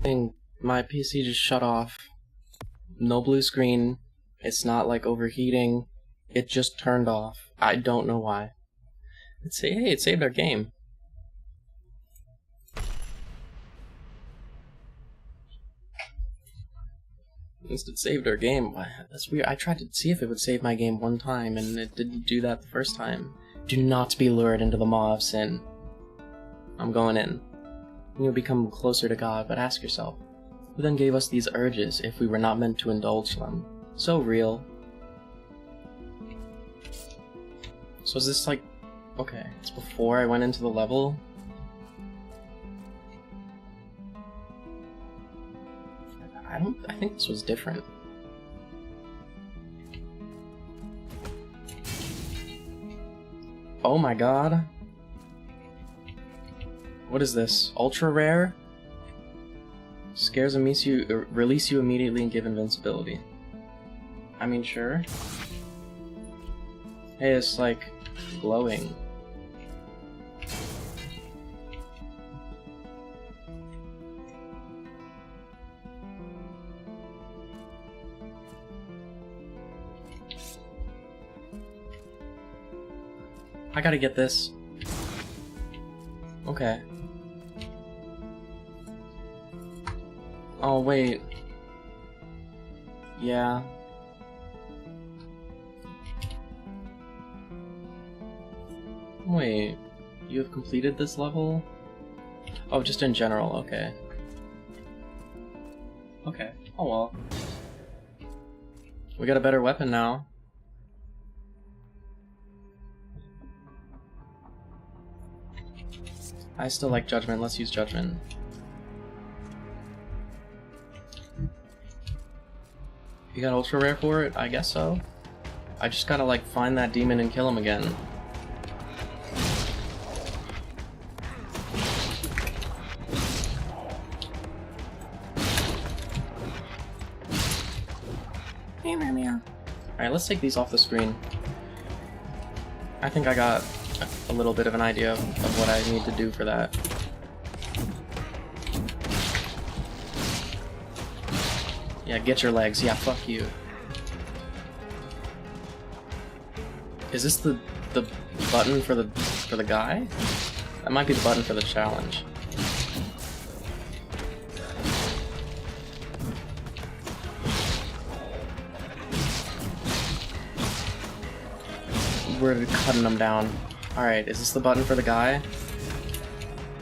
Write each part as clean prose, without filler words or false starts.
thing. My PC just shut off. No blue screen. It's not like overheating. It just turned off. I don't know why. Hey, it saved our game. At least it saved our game. That's weird. I tried to see if it would save my game one time, and it didn't do that the first time. Do not be lured into the maw of sin. I'm going in. You'll become closer to God, but ask yourself, who then gave us these urges if we were not meant to indulge them? So real. So is this like... Okay, it's before I went into the level? I think this was different. Oh my god. What is this? Ultra rare? Scares release you immediately and give invincibility. I mean, sure. Hey, it's like glowing. I gotta get this. Okay. Oh, wait. Yeah. Wait. You have completed this level? Oh, just in general, okay. Okay. Oh well. We got a better weapon now. I still like Judgment. Let's use Judgment. You got ultra rare for it? I guess so. I just gotta like find that demon and kill him again. Alright, let's take these off the screen. I think I got a little bit of an idea of what I need to do for that. Yeah, get your legs. Yeah, fuck you. Is this the button for the guy? That might be the button for the challenge. We're cutting them down. Alright, is this the button for the guy?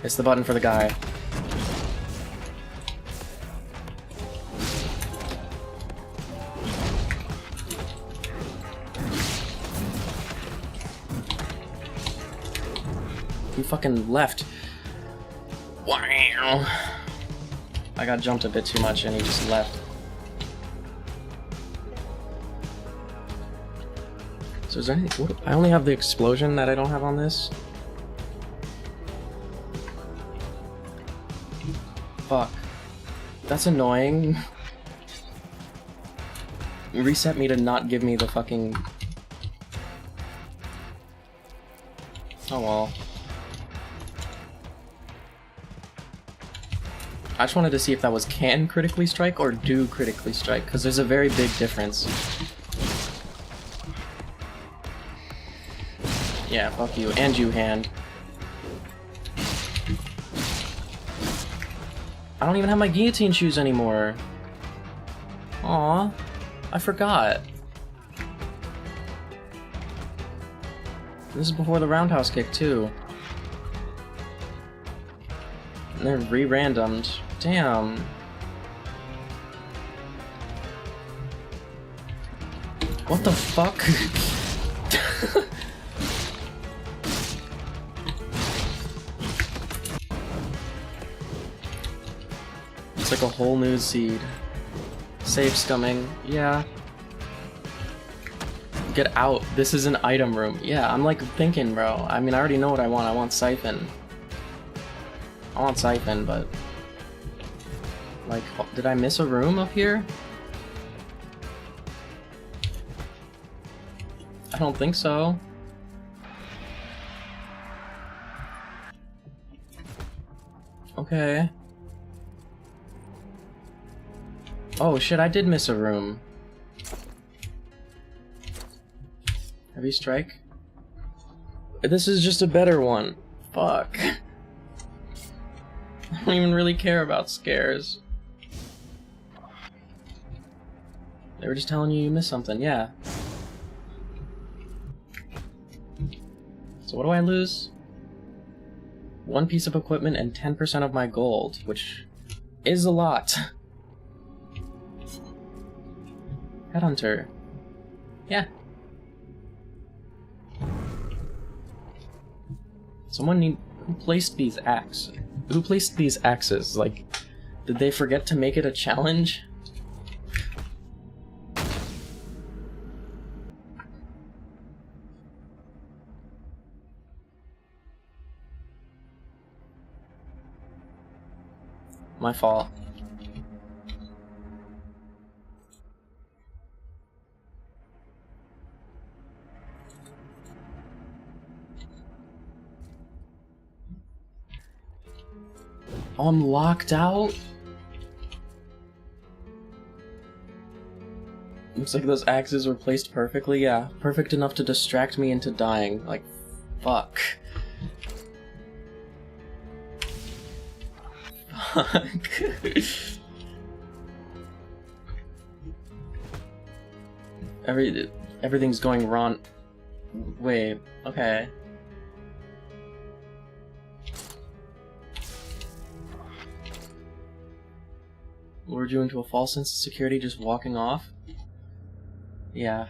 It's the button for the guy. He fucking left. Wow. I got jumped a bit too much and he just left. So is there any... I only have the explosion that I don't have on this? Fuck. That's annoying. Reset me to not give me the fucking... Oh well. I just wanted to see if that was can critically strike or do critically strike, because there's a very big difference. Yeah, fuck you. And you, hand. I don't even have my guillotine shoes anymore. Aw, I forgot. This is before the roundhouse kick, too. And they're re-randomed. Damn. What the fuck? It's like a whole new seed. Save scumming. Yeah. Get out. This is an item room. Yeah, I'm like thinking, bro. I mean, I already know what I want. I want Siphon. I want Siphon, but... Like, did I miss a room up here? I don't think so. Okay. Oh shit, I did miss a room. Heavy strike? This is just a better one. Fuck. I don't even really care about scares. They were just telling you missed something, yeah. So what do I lose? 1 piece of equipment and 10% of my gold, which is a lot. Headhunter. Yeah. Who placed these axes? Who placed these axes? Like, did they forget to make it a challenge? My fault. Oh, I'm locked out? Looks like those axes were placed perfectly, yeah. Perfect enough to distract me into dying. Like, fuck. Fuck. Everything's going wrong. Wait, okay. Lured you into a false sense of security just walking off? Yeah.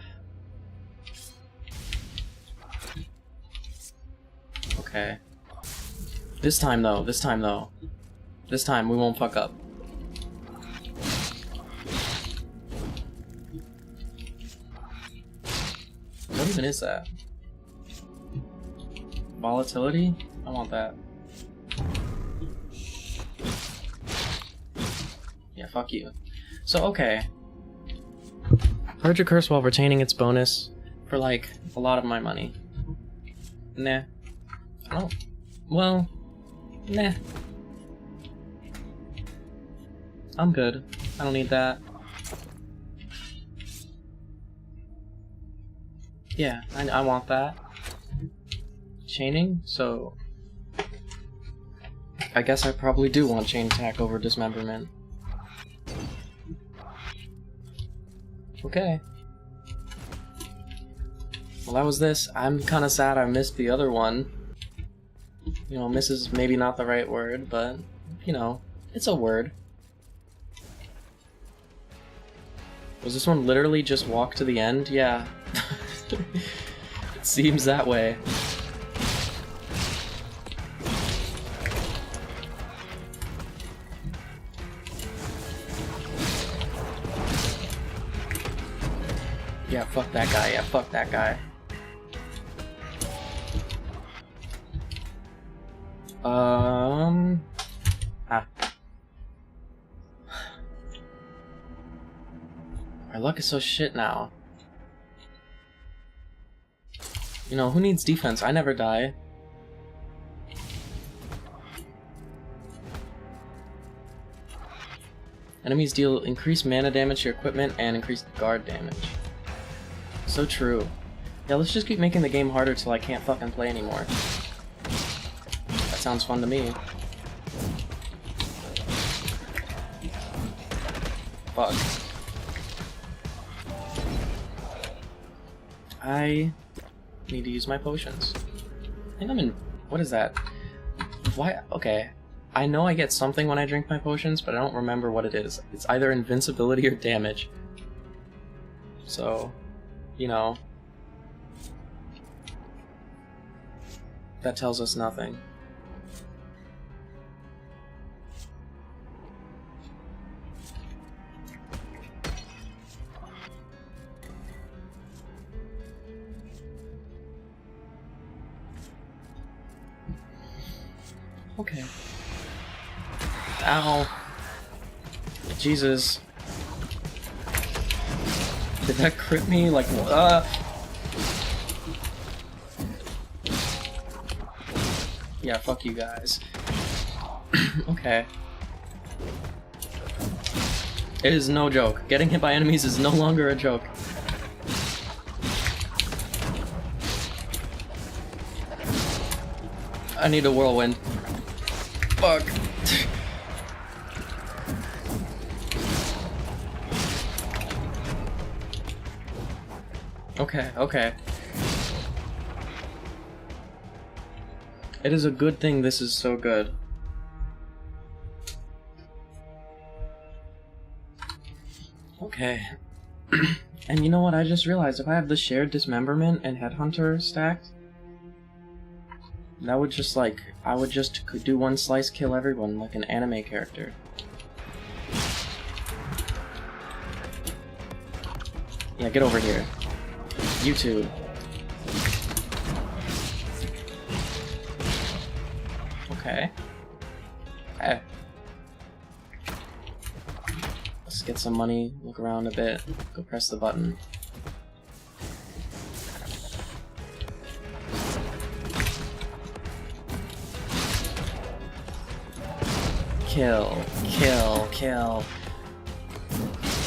Okay. This time though, this time we won't fuck up. What even is that? Volatility? I want that. Yeah, fuck you. So, okay. Purge a curse while retaining its bonus for, like, a lot of my money. Nah. Oh. Well, nah. I'm good. I don't need that. Yeah, I want that. Chaining, so... I guess I probably do want chain attack over dismemberment. Okay. Well, that was this. I'm kinda sad I missed the other one. You know, miss is maybe not the right word, but, you know, it's a word. Was this one literally just walk to the end? Yeah. It seems that way. Yeah, fuck that guy. Yeah, fuck that guy. My luck is so shit now. You know, who needs defense? I never die. Enemies deal increased mana damage to your equipment and increased guard damage. So true. Yeah, let's just keep making the game harder till I can't fucking play anymore. That sounds fun to me. Fuck. I need to use my potions. I think I'm in... What is that? Why? Okay. I know I get something when I drink my potions, but I don't remember what it is. It's either invincibility or damage. So, you know. That tells us nothing. Okay. Ow. Jesus. Did that crit me? Like, Yeah, fuck you guys. Okay. It is no joke. Getting hit by enemies is no longer a joke. I need a whirlwind. Fuck. Okay, okay. It is a good thing this is so good. Okay. And you know what? I just realized if I have the shared dismemberment and headhunter stacked, that would just like, I would just do one slice, kill everyone like an anime character. Yeah, get over here. You two. Okay. Hey. Let's get some money, look around a bit, go press the button. Kill, kill, kill.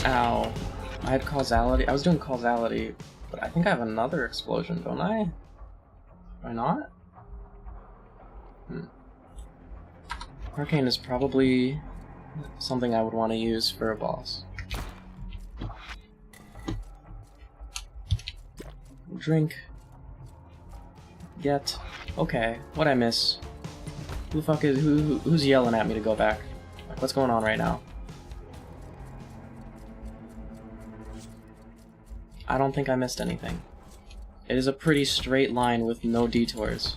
Ow. I had causality. I was doing causality, but I think I have another explosion, don't I? Why not? Arcane is probably something I would want to use for a boss. Drink. Get. Okay, what'd I miss? Who the fuck is who's yelling at me to go back? Like, what's going on right now? I don't think I missed anything. It is a pretty straight line with no detours.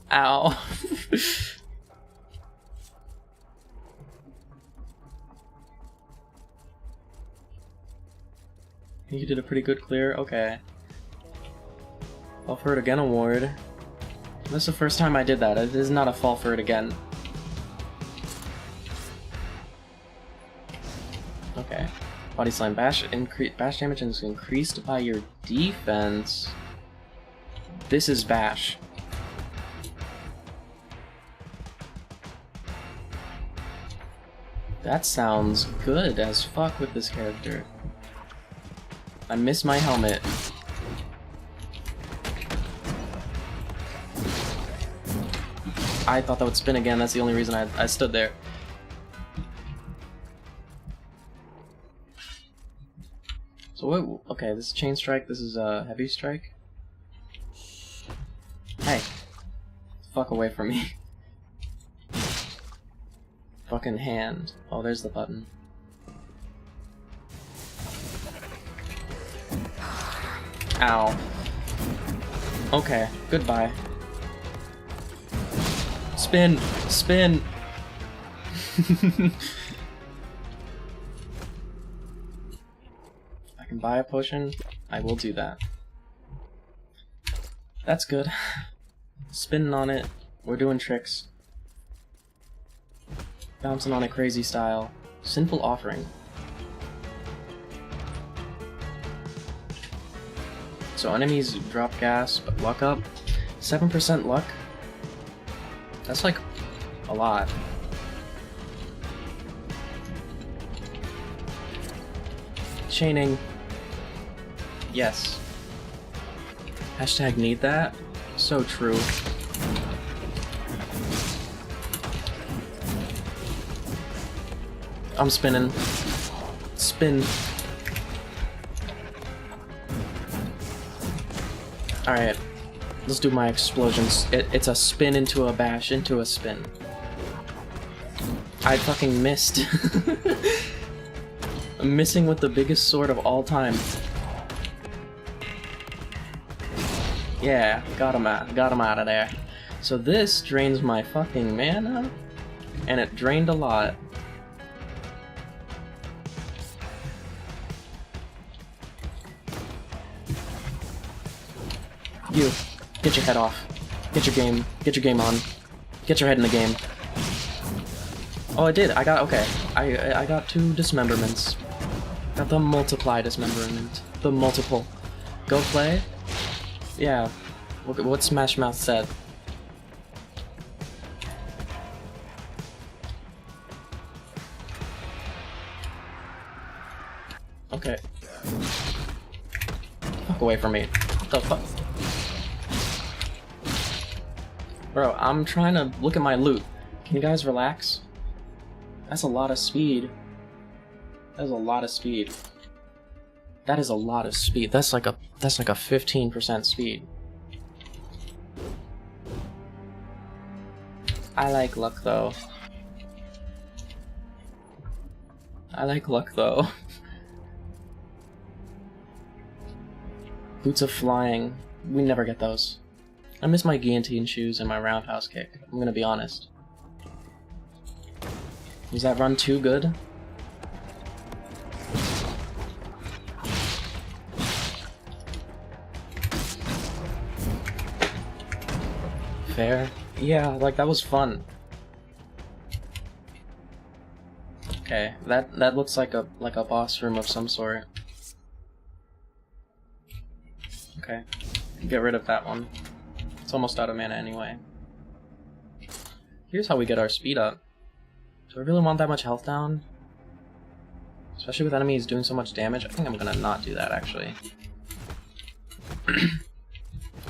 Ow. I think you did a pretty good clear. Okay. Fall for it again award. This is the first time I did that. It is not a fall for it again. Okay. Body slam bash damage is increased by your defense. This is bash. That sounds good as fuck with this character. I miss my helmet. I thought that would spin again, that's the only reason I stood there. So what, okay, this is chain strike, this is heavy strike. Hey. Fuck away from me. Fucking hand. Oh, there's the button. Ow. Okay, goodbye. Spin! Spin! I can buy a potion. I will do that. That's good. Spinning on it. We're doing tricks. Bouncing on it crazy style. Sinful offering. So enemies drop gas, but luck up. 7% luck. That's like a lot. Chaining. Yes. Hashtag need that. So true. I'm spinning. Spin. Alright. Let's do my explosions. It's a spin into a bash into a spin. I fucking missed. I'm missing with the biggest sword of all time. Yeah, got him out of there. So this drains my fucking mana, and it drained a lot. You, get your head off. Get your game on. Get your head in the game. Oh, I did. I got, okay. I got 2 dismemberments. Got the multiply dismemberment. The multiple. Go play? Yeah. What Smash Mouth said. Okay. Fuck away from me. What the fuck? Bro, I'm trying to look at my loot. Can you guys relax? That's a lot of speed. That's a lot of speed. That is a lot of speed. That's like a 15% speed. I like luck though. I like luck though. Boots of flying. We never get those. I miss my guillotine shoes and my roundhouse kick. I'm gonna be honest. Was that run too good? Fair. Yeah, like that was fun. Okay, that looks like a boss room of some sort. Okay, get rid of that one. It's almost out of mana anyway. Here's how we get our speed up. Do I really want that much health down? Especially with enemies doing so much damage? I think I'm gonna not do that, actually.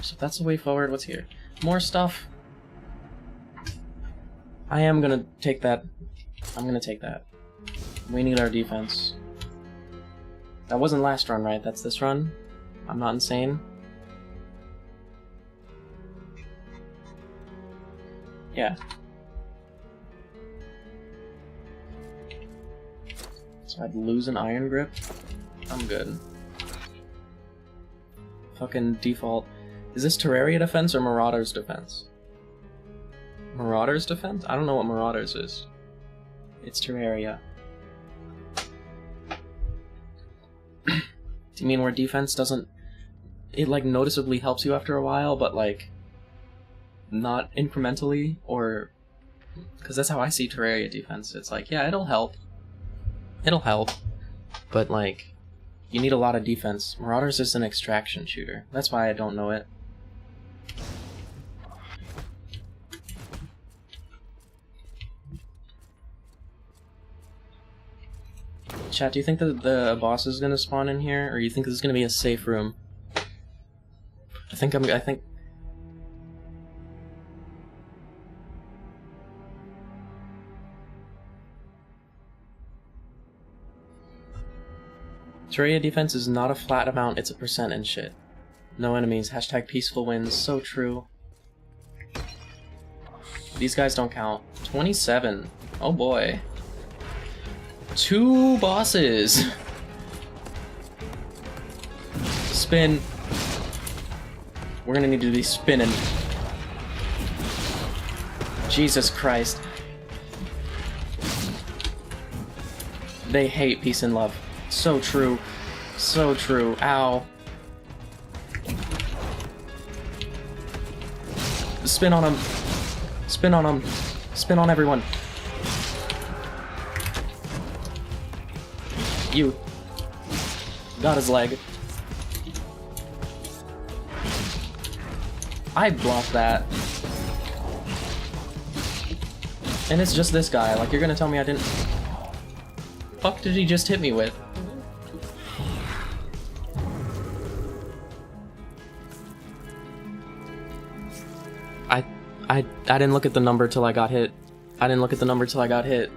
So that's the way forward. What's here? More stuff. I am gonna take that. I'm gonna take that. We need our defense. That wasn't last run, right? That's this run? I'm not insane? Yeah. So I'd lose an iron grip? I'm good. Fucking default. Is this Terraria defense or Marauder's defense? Marauder's defense? I don't know what Marauder's is. It's Terraria. Do you mean where defense doesn't... It, like, noticeably helps you after a while, but, like, not incrementally? Or... Because that's how I see Terraria defense. It's like, yeah, it'll help. It'll help. But, like, you need a lot of defense. Marauders is an extraction shooter. That's why I don't know it. Chat, do you think that the boss is gonna spawn in here, or you think this is gonna be a safe room? I think Terraria defense is not a flat amount, it's a percent and shit. No enemies, hashtag peaceful wins, so true. These guys don't count. 27. Oh boy. 2 bosses! Spin. We're gonna need to be spinning. Jesus Christ. They hate peace and love. So true. So true. Ow. Spin on him. Spin on him. Spin on everyone. You. Got his leg. I blocked that. And it's just this guy. Like, you're gonna tell me I didn't... Fuck did he just hit me with? I didn't look at the number till I got hit. I didn't look at the number till I got hit.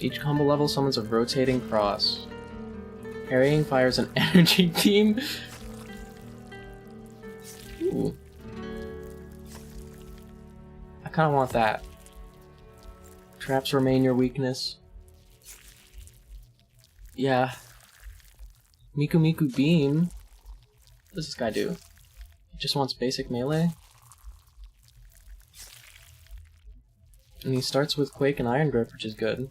Each combo level summons a rotating cross. Parrying fires an energy beam. Ooh. I kinda want that. Traps remain your weakness. Yeah. Miku Miku Beam? What does this guy do? He just wants basic melee? And he starts with Quake and Iron Grip, which is good.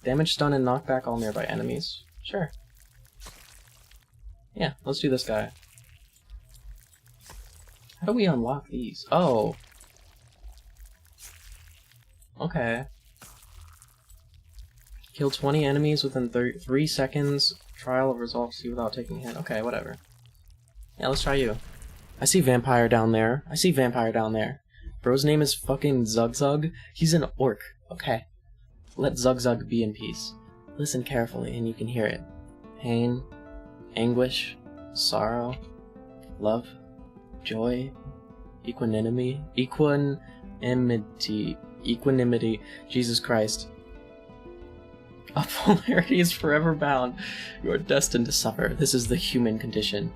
Damage, stun, and knock back all nearby enemies. Sure. Yeah, let's do this guy. How do we unlock these? Oh. Okay. Kill 20 enemies within 3 seconds. Trial of Resolve C without taking a hit. Okay, whatever. Yeah, let's try you. I see vampire down there. I see vampire down there. Bro's name is fucking Zugzug. He's an orc. Okay. Let Zugzug be in peace. Listen carefully and you can hear it. Pain, anguish, sorrow, love, joy, equanimity, Jesus Christ. A polarity is forever bound. You are destined to suffer. This is the human condition.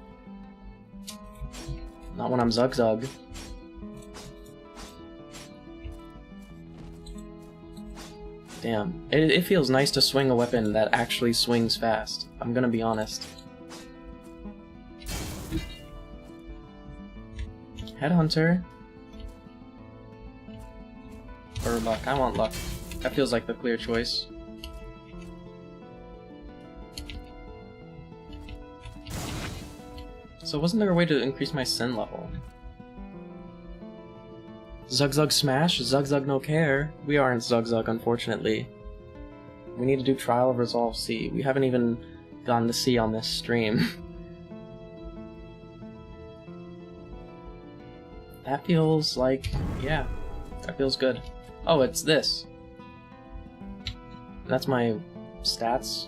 Not when I'm Zugzug. Damn. It feels nice to swing a weapon that actually swings fast. I'm gonna be honest. Headhunter. Or luck. I want luck. That feels like the clear choice. So wasn't there a way to increase my sin level? Zugzug smash? Zugzug no care. We aren't Zugzug, unfortunately. We need to do Trial of Resolve C. We haven't even gotten to C on this stream. That feels like... yeah. That feels good. Oh, it's this. That's my stats.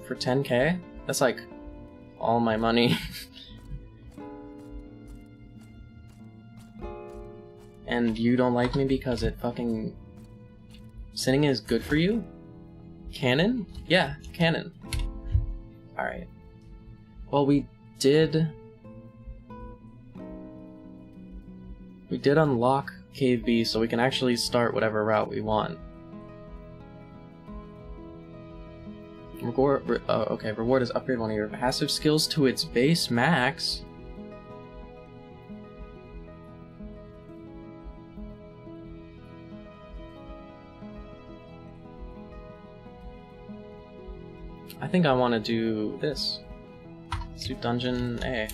For 10k? That's like all my money. And you don't like me because it fucking... Sinning is good for you? Canon? Yeah, canon. Alright. Well, we did unlock Cave B, so we can actually start whatever route we want. Okay, reward is upgrade one of your passive skills to its base max. I think I want to do this. Let's do Dungeon A.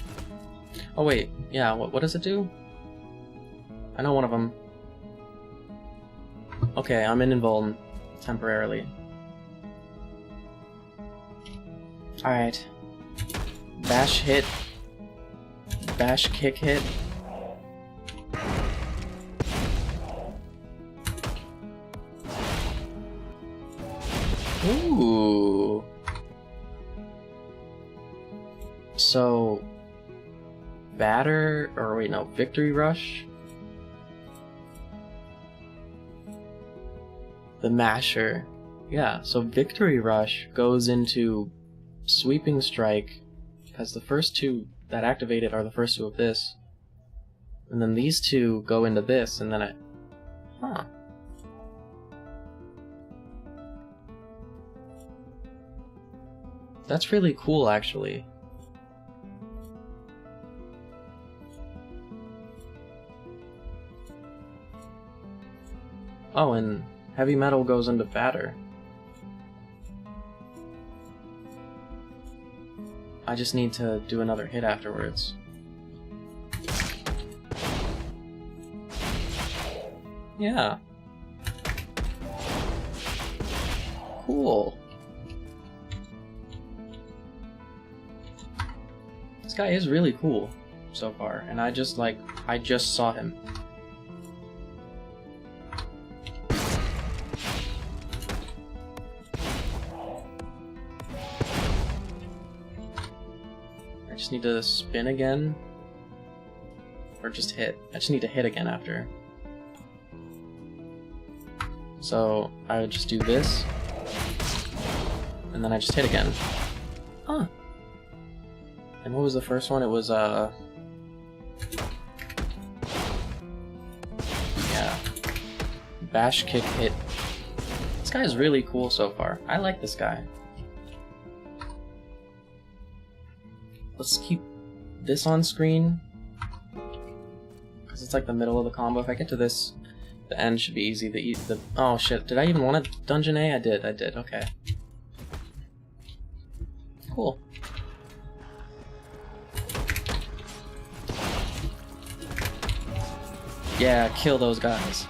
Oh wait, yeah, what does it do? I know one of them. Okay, I'm in Invuln temporarily. Alright. Bash hit. Bash kick hit. Ooh. So... Batter... or wait, no, Victory Rush? The Masher. Yeah, so Victory Rush goes into Sweeping Strike, because the first two that activated are the first two of this. And then these two go into this, and then I... Huh. That's really cool, actually. Oh, and heavy metal goes into batter. I just need to do another hit afterwards. Yeah. Cool. This guy is really cool so far, and I just saw him. I just need to spin again, or just hit. I just need to hit again after. So I would just do this, and then I just hit again. Huh. And what was the first one? It was, yeah. Bash, kick, hit. This guy is really cool so far. I like this guy. Let's keep this on screen, because it's like the middle of the combo. If I get to this, the end should be easy. The oh shit, did I even want a Dungeon A? I did, okay. Cool. Yeah, kill those guys.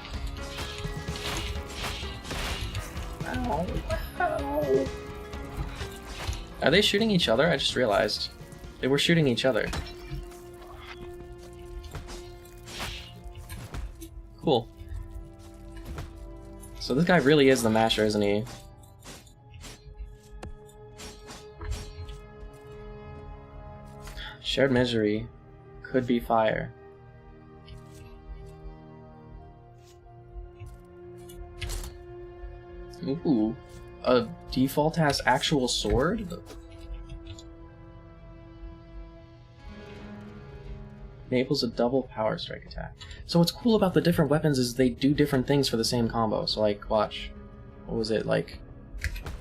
Ow. Ow. Are they shooting each other? I just realized. They were shooting each other. Cool. So this guy really is the masher, isn't he? Shared misery could be fire. Ooh, a default has actual sword? Enables a double power strike attack. So what's cool about the different weapons is they do different things for the same combo. So like, watch. What was it, like,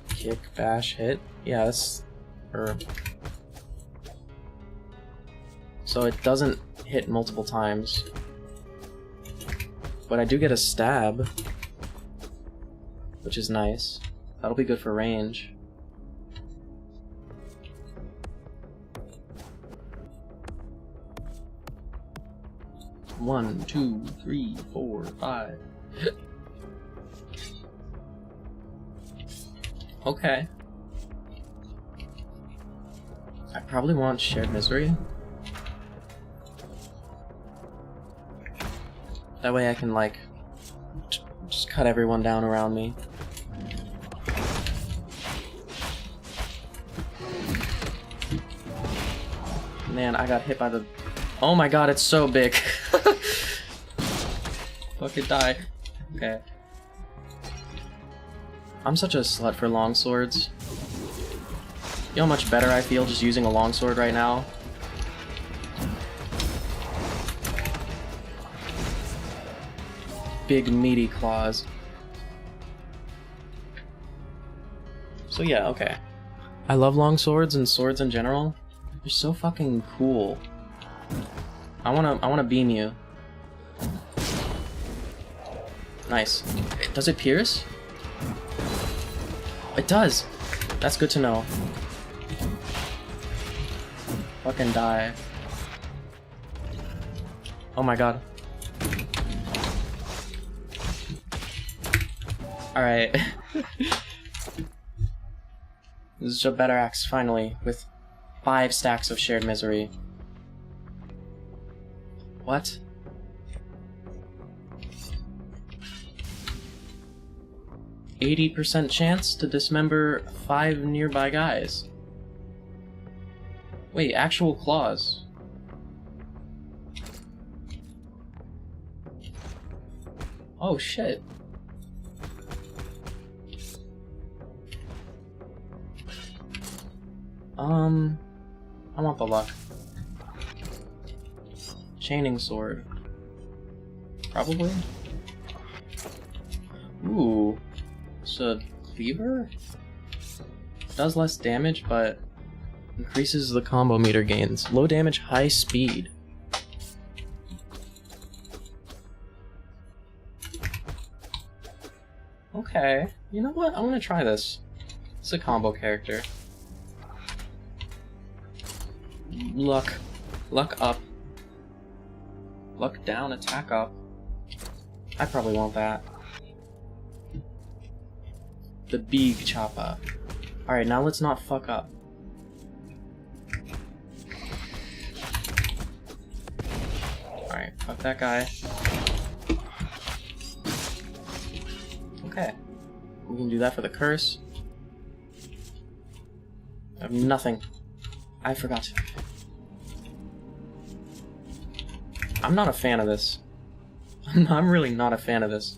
kick, bash, hit? Yeah, that's... So it doesn't hit multiple times. But I do get a stab, which is nice. That'll be good for range. One, two, three, four, five. Okay. I probably want shared misery. That way I can, like, just cut everyone down around me. Man, I got hit by the... Oh my god, it's so big. Fucking die. Okay. I'm such a slut for longswords. You know how much better I feel just using a longsword right now? Big meaty claws. So yeah, okay. I love longswords and swords in general. They're so fucking cool. I wanna beam you. Nice. Does it pierce? It does! That's good to know. Fucking die. Oh my god. Alright. This is a better axe, finally, with 5 stacks of shared misery. What? %80 chance to dismember 5 nearby guys. Wait, actual claws. Oh shit. I want the luck. Chaining sword. Probably? Ooh. It's a cleaver? Does less damage, but increases the combo meter gains. Low damage, high speed. Okay. You know what? I'm gonna try this. It's a combo character. Luck. Luck up. Luck down, attack up. I probably want that. The big chopper. Alright, now let's not fuck up. Alright, fuck that guy. Okay. We can do that for the curse. I have nothing. I forgot. I'm not a fan of this. I'm really not a fan of this.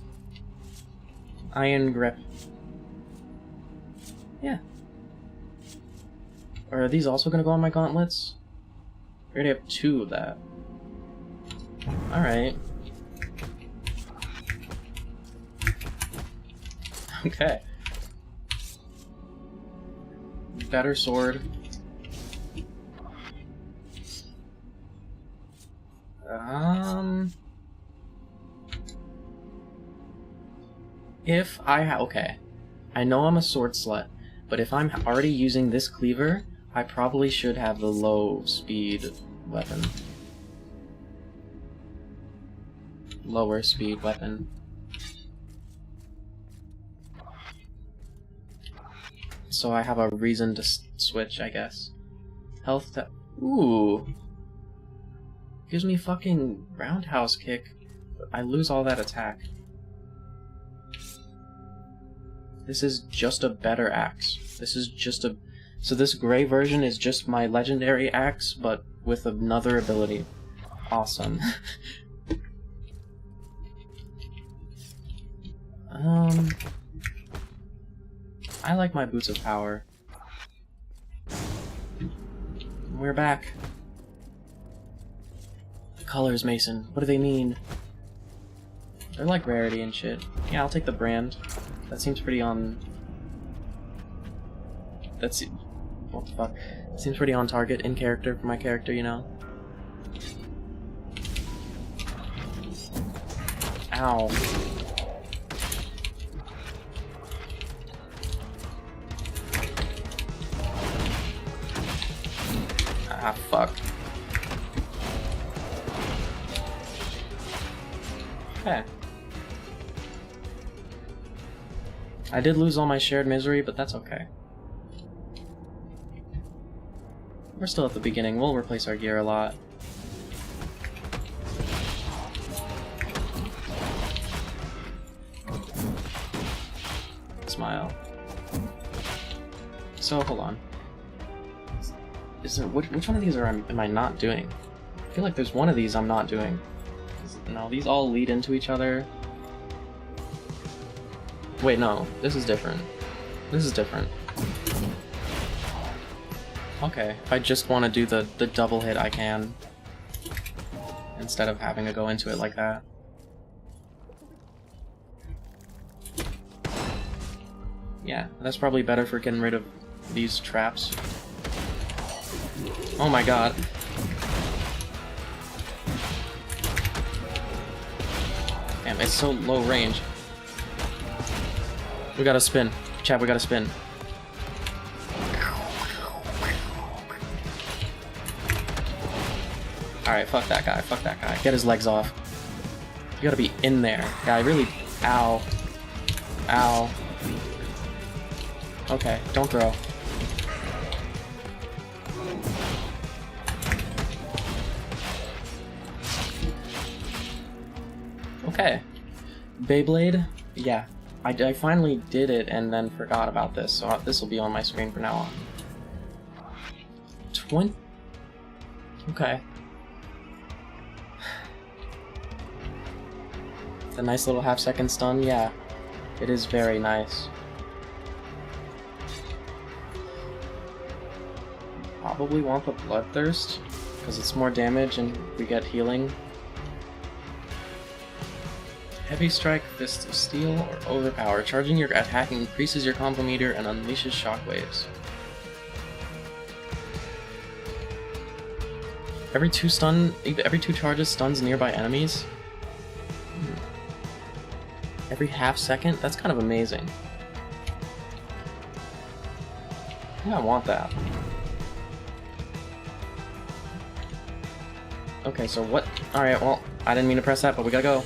Iron grip. Yeah. Are these also gonna go on my gauntlets? I already have 2 of that. Alright. Okay. Better sword. If I okay. I know I'm a sword slut, but if I'm already using this cleaver, I probably should have the low speed weapon. Lower speed weapon. So I have a reason to switch, I guess. Health to... Ooh. Gives me fucking roundhouse kick. I lose all that attack. This is just a better axe. This is just a... So this gray version is just my legendary axe, but with another ability. Awesome. I like my boots of power. We're back. Colors, Mason. What do they mean? They're like rarity and shit. Yeah, I'll take the brand. That seems pretty on... That's... What the fuck? Seems pretty on target, in character for my character, you know? Ow. Ah, fuck. Okay. I did lose all my shared misery, but that's okay. We're still at the beginning. We'll replace our gear a lot. Smile. So, hold on. Is there, which one of these am I not doing? I feel like there's one of these I'm not doing. No, these all lead into each other. Wait, no. This is different. This is different. Okay, if I just want to do the double hit, I can. Instead of having to go into it like that. Yeah, that's probably better for getting rid of these traps. Oh my god. Damn, it's so low range. We gotta spin. Chat, we gotta spin. Alright, fuck that guy, fuck that guy. Get his legs off. You gotta be in there. Yeah, I really... Ow. Ow. Okay, don't throw. Okay. Beyblade? Yeah. I finally did it and then forgot about this, so this will be on my screen from now on. Okay. The nice little half-second stun, yeah. It is very nice. Probably want the Bloodthirst, because it's more damage and we get healing. Heavy Strike, Fist of Steel, or Overpower. Charging your attack increases your combo meter and unleashes shockwaves. Every two charges stuns nearby enemies. Every half second? That's kind of amazing. Yeah, I want that. Okay, so what? Alright, well, I didn't mean to press that, but we gotta go.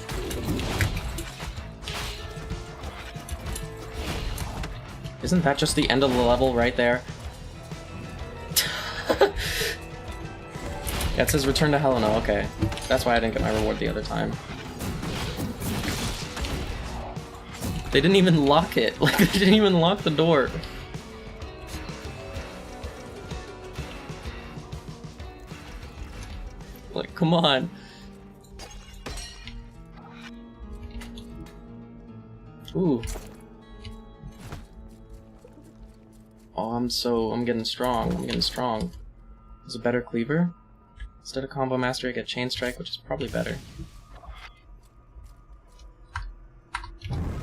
Isn't that just the end of the level right there? Yeah, it says return to Helena, okay. That's why I didn't get my reward the other time. They didn't even lock it. Like, they didn't even lock the door. Like, come on. Ooh. Oh, I'm getting strong. I'm getting strong. Is a better cleaver? Instead of combo mastery, I get chain strike, which is probably better.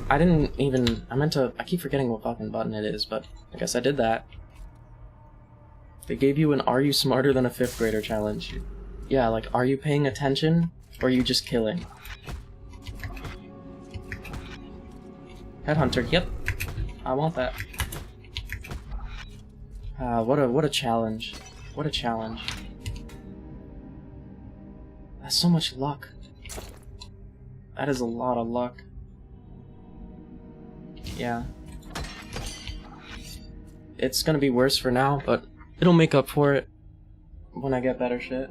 I keep forgetting what fucking button it is, but I guess I did that. They gave you an "Are you smarter than a 5th grader" challenge. Yeah, like, are you paying attention, or are you just killing? Headhunter, yep. I want that. What a challenge. What a challenge. That's so much luck. That is a lot of luck. Yeah. it's gonna be worse for now, but it'll make up for it when I get better shit.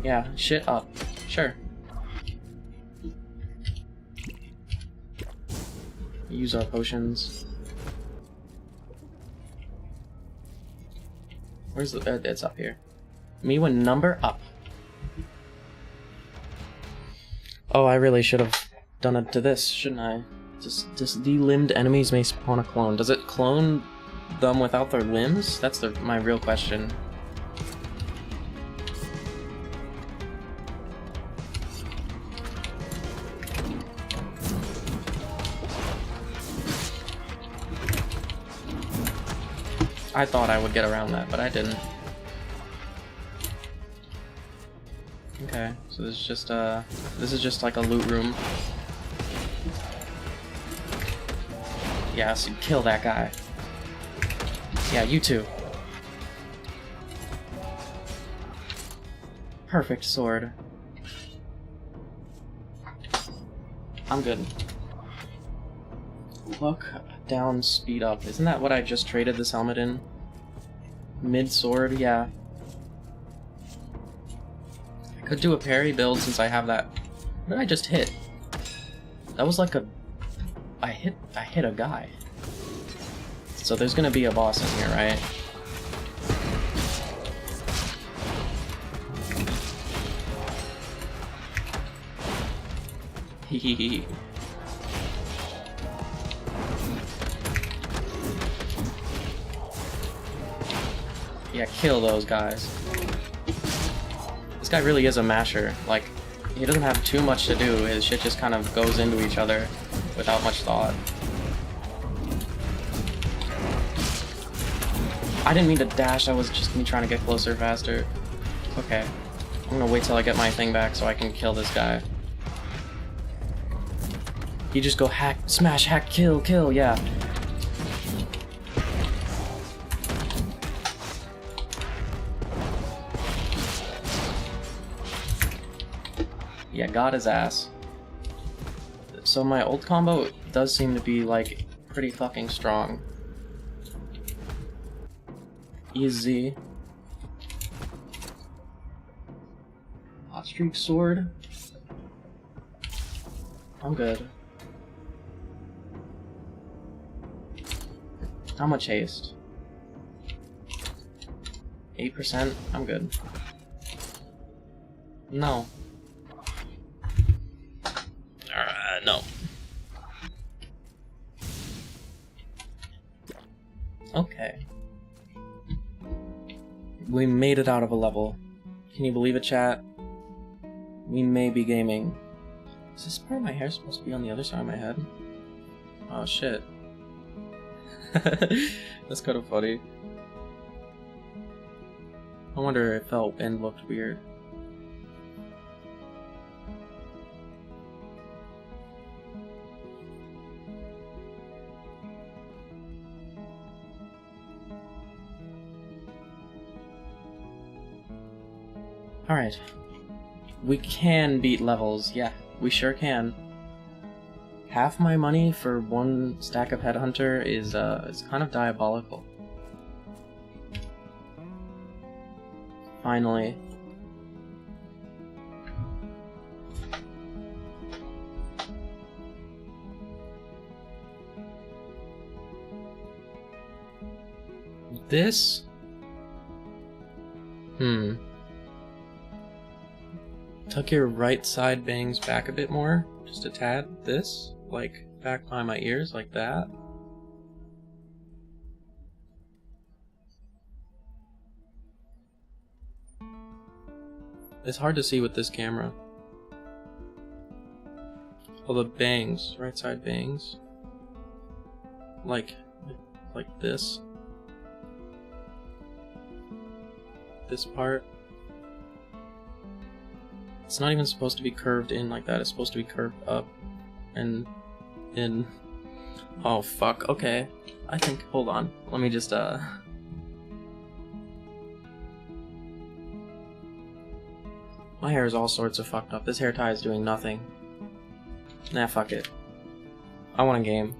Yeah, shit up. Sure. Use our potions. Where's the... it's up here. Me when number up. Oh, I really should have done it to this, shouldn't I? Just the limbed enemies may spawn a clone. Does it clone them without their limbs? That's my real question. I thought I would get around that, but I didn't. Okay, so this is just like a loot room. Yeah, so kill that guy. Yeah, you too. Perfect sword. I'm good. Look down, speed up. Isn't that what I just traded this helmet in? Mid sword, yeah. I could do a parry build since I have that. What did I just hit? That was like a... I hit a guy. So there's gonna be a boss in here, right? Hehehe. Yeah, kill those guys. This guy really is a masher. Like, he doesn't have too much to do. His shit just kind of goes into each other without much thought. I didn't mean to dash, that was just me trying to get closer faster. Okay. I'm gonna wait till I get my thing back so I can kill this guy. You just go hack, smash, hack, kill, kill, yeah. Yeah, got his ass. So my old combo does seem to be, like, pretty fucking strong. Easy. Hot streak sword. I'm good. How much haste? 8%? I'm good. No. No. Okay. We made it out of a level. Can you believe it, chat? We may be gaming. Is this part of my hair supposed to be on the other side of my head? Oh shit. That's kind of funny. I wonder if that end looked weird. Alright. We can beat levels, yeah, we sure can. Half my money for one stack of Headhunter is kind of diabolical. Finally. This? Tuck your right side bangs back a bit more, just a tad. This, like, back behind my ears, like that. It's hard to see with this camera. Oh, the bangs, right side bangs. Like this. This part. It's not even supposed to be curved in like that, it's supposed to be curved up and in. Oh fuck, okay. I think, hold on, let me just my hair is all sorts of fucked up. This hair tie is doing nothing. Nah, fuck it. I want a game.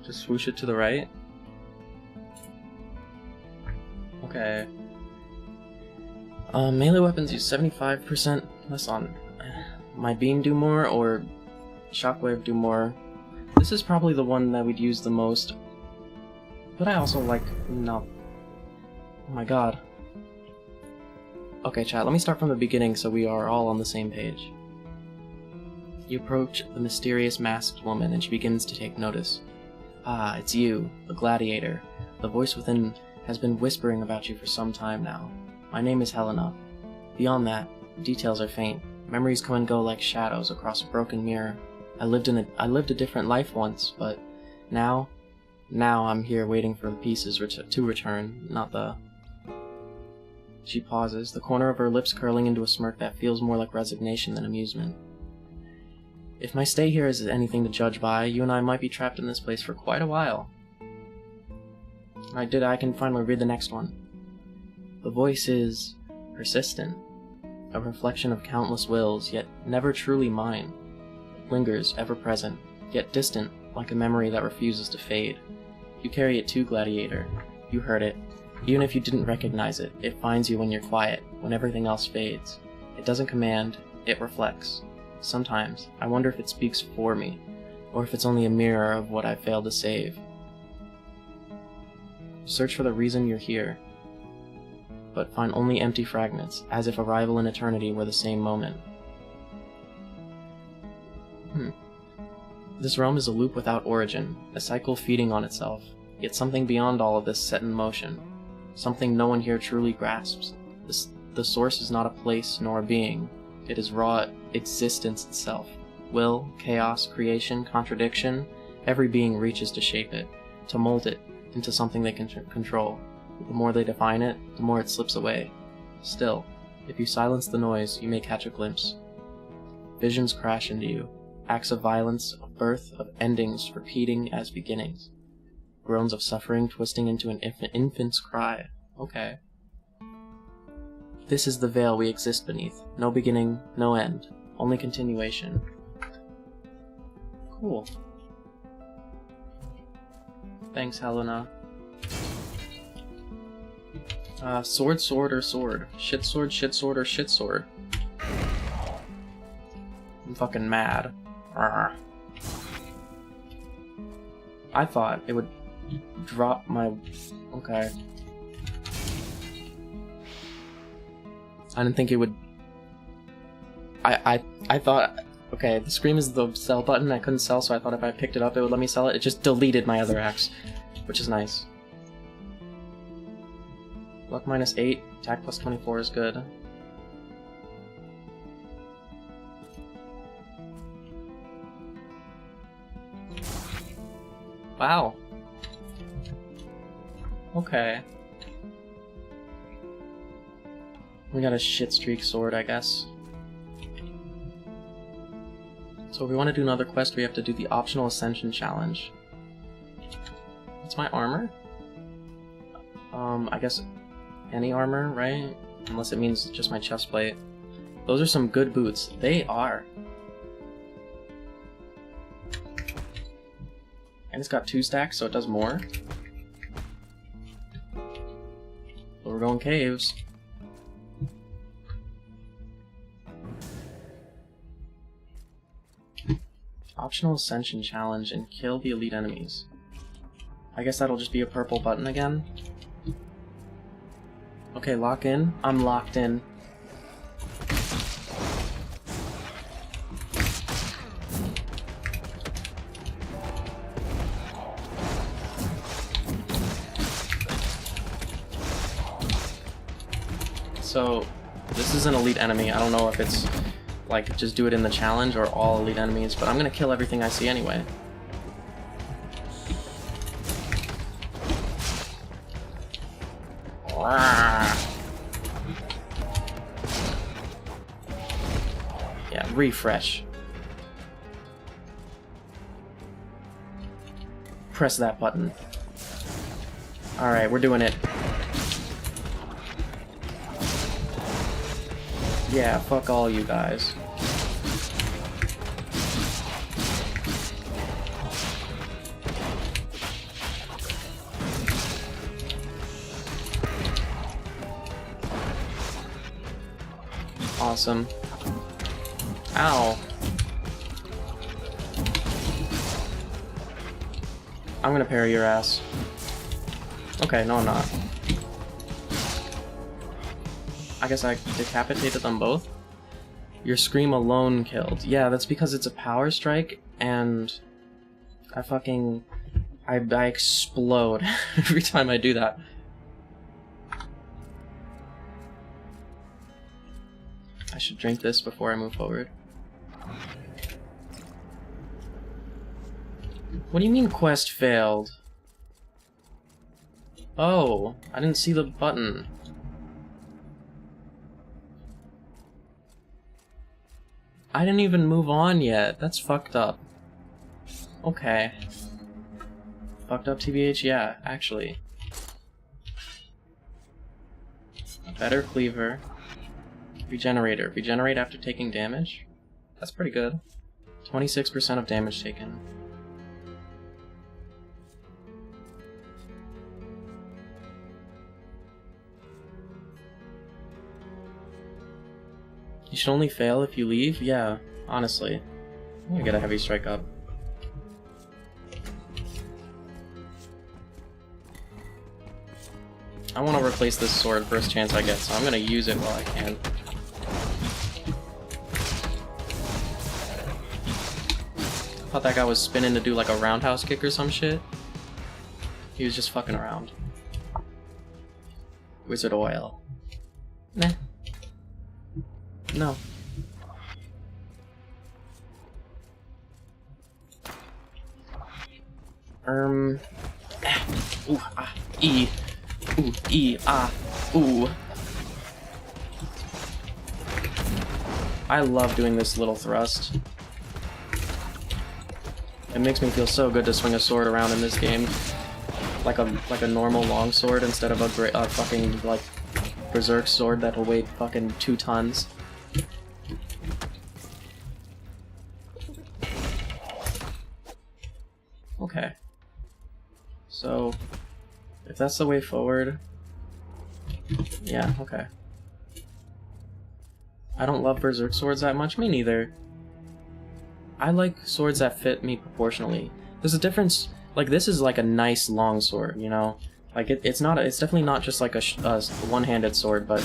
Just swoosh it to the right. Okay. Melee weapons use 75% less on... My beam do more, or shockwave do more. This is probably the one that we'd use the most. But I also like... No. Oh my god. Okay, chat, let me start from the beginning so we are all on the same page. You approach the mysterious masked woman and she begins to take notice. Ah, it's you, the gladiator. The voice within has been whispering about you for some time now. My name is Helena. Beyond that, details are faint. Memories come and go like shadows across a broken mirror. I lived a different life once, but now I'm here waiting for the pieces to return, not the... She pauses, the corner of her lips curling into a smirk that feels more like resignation than amusement. If my stay here is anything to judge by, you and I might be trapped in this place for quite a while. I can finally read the next one. The voice is persistent, a reflection of countless wills, yet never truly mine. It lingers, ever present, yet distant, like a memory that refuses to fade. You carry it too, Gladiator. You heard it. Even if you didn't recognize it, it finds you when you're quiet, when everything else fades. It doesn't command, it reflects. Sometimes, I wonder if it speaks for me, or if it's only a mirror of what I failed to save. Search for the reason you're here, but find only empty fragments, as if arrival and eternity were the same moment. This realm is a loop without origin, a cycle feeding on itself, yet something beyond all of this set in motion. Something no one here truly grasps. The source is not a place nor a being. It is raw existence itself. Will, chaos, creation, contradiction, every being reaches to shape it, to mold it into something they can control. The more they define it, the more it slips away. Still, if you silence the noise, you may catch a glimpse. Visions crash into you. Acts of violence, of birth, of endings, repeating as beginnings. Groans of suffering twisting into an infant's cry. Okay. This is the veil we exist beneath. No beginning, no end. Only continuation. Cool. Thanks, Helena. Sword, sword, or sword? Shit sword, or shit sword? I'm fucking mad. Arrgh. I thought it would drop my... Okay. I didn't think it would... I thought... Okay, the scream is the sell button. I couldn't sell, so I thought if I picked it up, it would let me sell it. It just deleted my other axe, which is nice. Luck -8, attack +24 is good. Wow. Okay. We got a shit streak sword, I guess. So if we want to do another quest, we have to do the optional Ascension challenge. What's my armor? I guess any armor, right? Unless it means just my chest plate. Those are some good boots. They are. And it's got 2 stacks, so it does more. But we're going caves. Optional Ascension challenge and kill the elite enemies. I guess that'll just be a purple button again. Okay, lock in. I'm locked in. So, this is an elite enemy. I don't know if it's like just do it in the challenge or all elite enemies, but I'm gonna kill everything I see anyway. Yeah, refresh. Press that button. Alright, we're doing it. Yeah, fuck all you guys. Awesome. Ow. I'm gonna parry your ass. Okay, no I'm not. I guess I decapitated them both. Your scream alone killed. Yeah, that's because it's a power strike, and I explode every time I do that. I should drink this before I move forward. What do you mean quest failed? Oh, I didn't see the button. I didn't even move on yet. That's fucked up. Okay. Fucked up TBH? Yeah, actually. A better cleaver. Regenerator. Regenerate after taking damage? That's pretty good. 26% of damage taken. You should only fail if you leave? Yeah, honestly. I'm gonna get a heavy strike up. I want to replace this sword first chance I get, so I'm gonna use it while I can. I thought that guy was spinning to do like a roundhouse kick or some shit. He was just fucking around. Wizard oil. Nah. No. Ooh, ah, E. Ooh, E, ah, ooh. I love doing this little thrust. It makes me feel so good to swing a sword around in this game. Like a normal long sword instead of a fucking, like, berserk sword that'll weigh fucking 2 tons. Okay. So, if that's the way forward... Yeah, okay. I don't love berserk swords that much, me neither. I like swords that fit me proportionally. There's a difference, like this is like a nice long sword, you know? Like it's definitely not just like a one-handed sword, but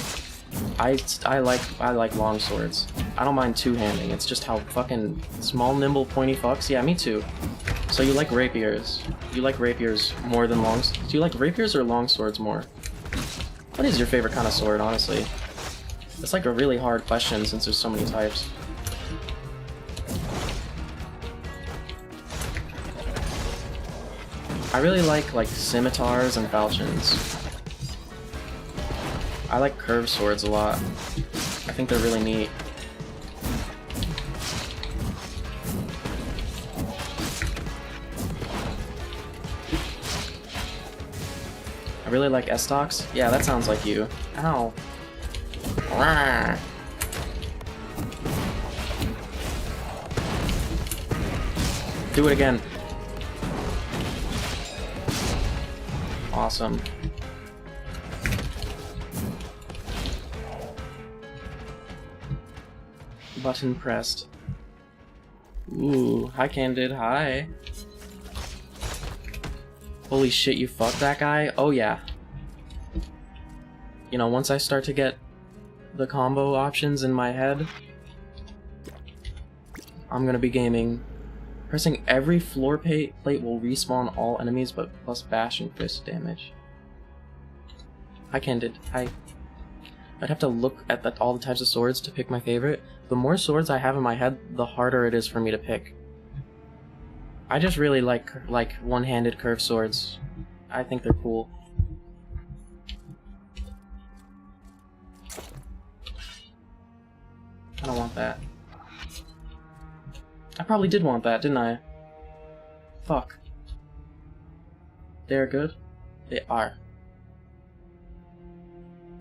I like long swords. I don't mind two-handing, it's just how fucking small, nimble, pointy fucks. Yeah, me too. So you like rapiers. You like rapiers more than longs. Do you like rapiers or long swords more? What is your favorite kind of sword, honestly? It's like a really hard question since there's so many types. I really like scimitars and falchions. I like curved swords a lot. I think they're really neat. I really like S-stocks. Yeah, that sounds like you. Ow. Rawr. Do it again. Awesome. Button pressed. Ooh, hi Candid, hi. Holy shit, you fucked that guy? Oh yeah. You know, once I start to get the combo options in my head, I'm gonna be gaming. Pressing every floor plate will respawn all enemies, but plus bash and fist damage. Hi Candid, hi. I'd have to look at all the types of swords to pick my favorite. The more swords I have in my head, the harder it is for me to pick. I just really like one-handed curved swords. I think they're cool. I don't want that. I probably did want that, didn't I? Fuck. They're good? They are.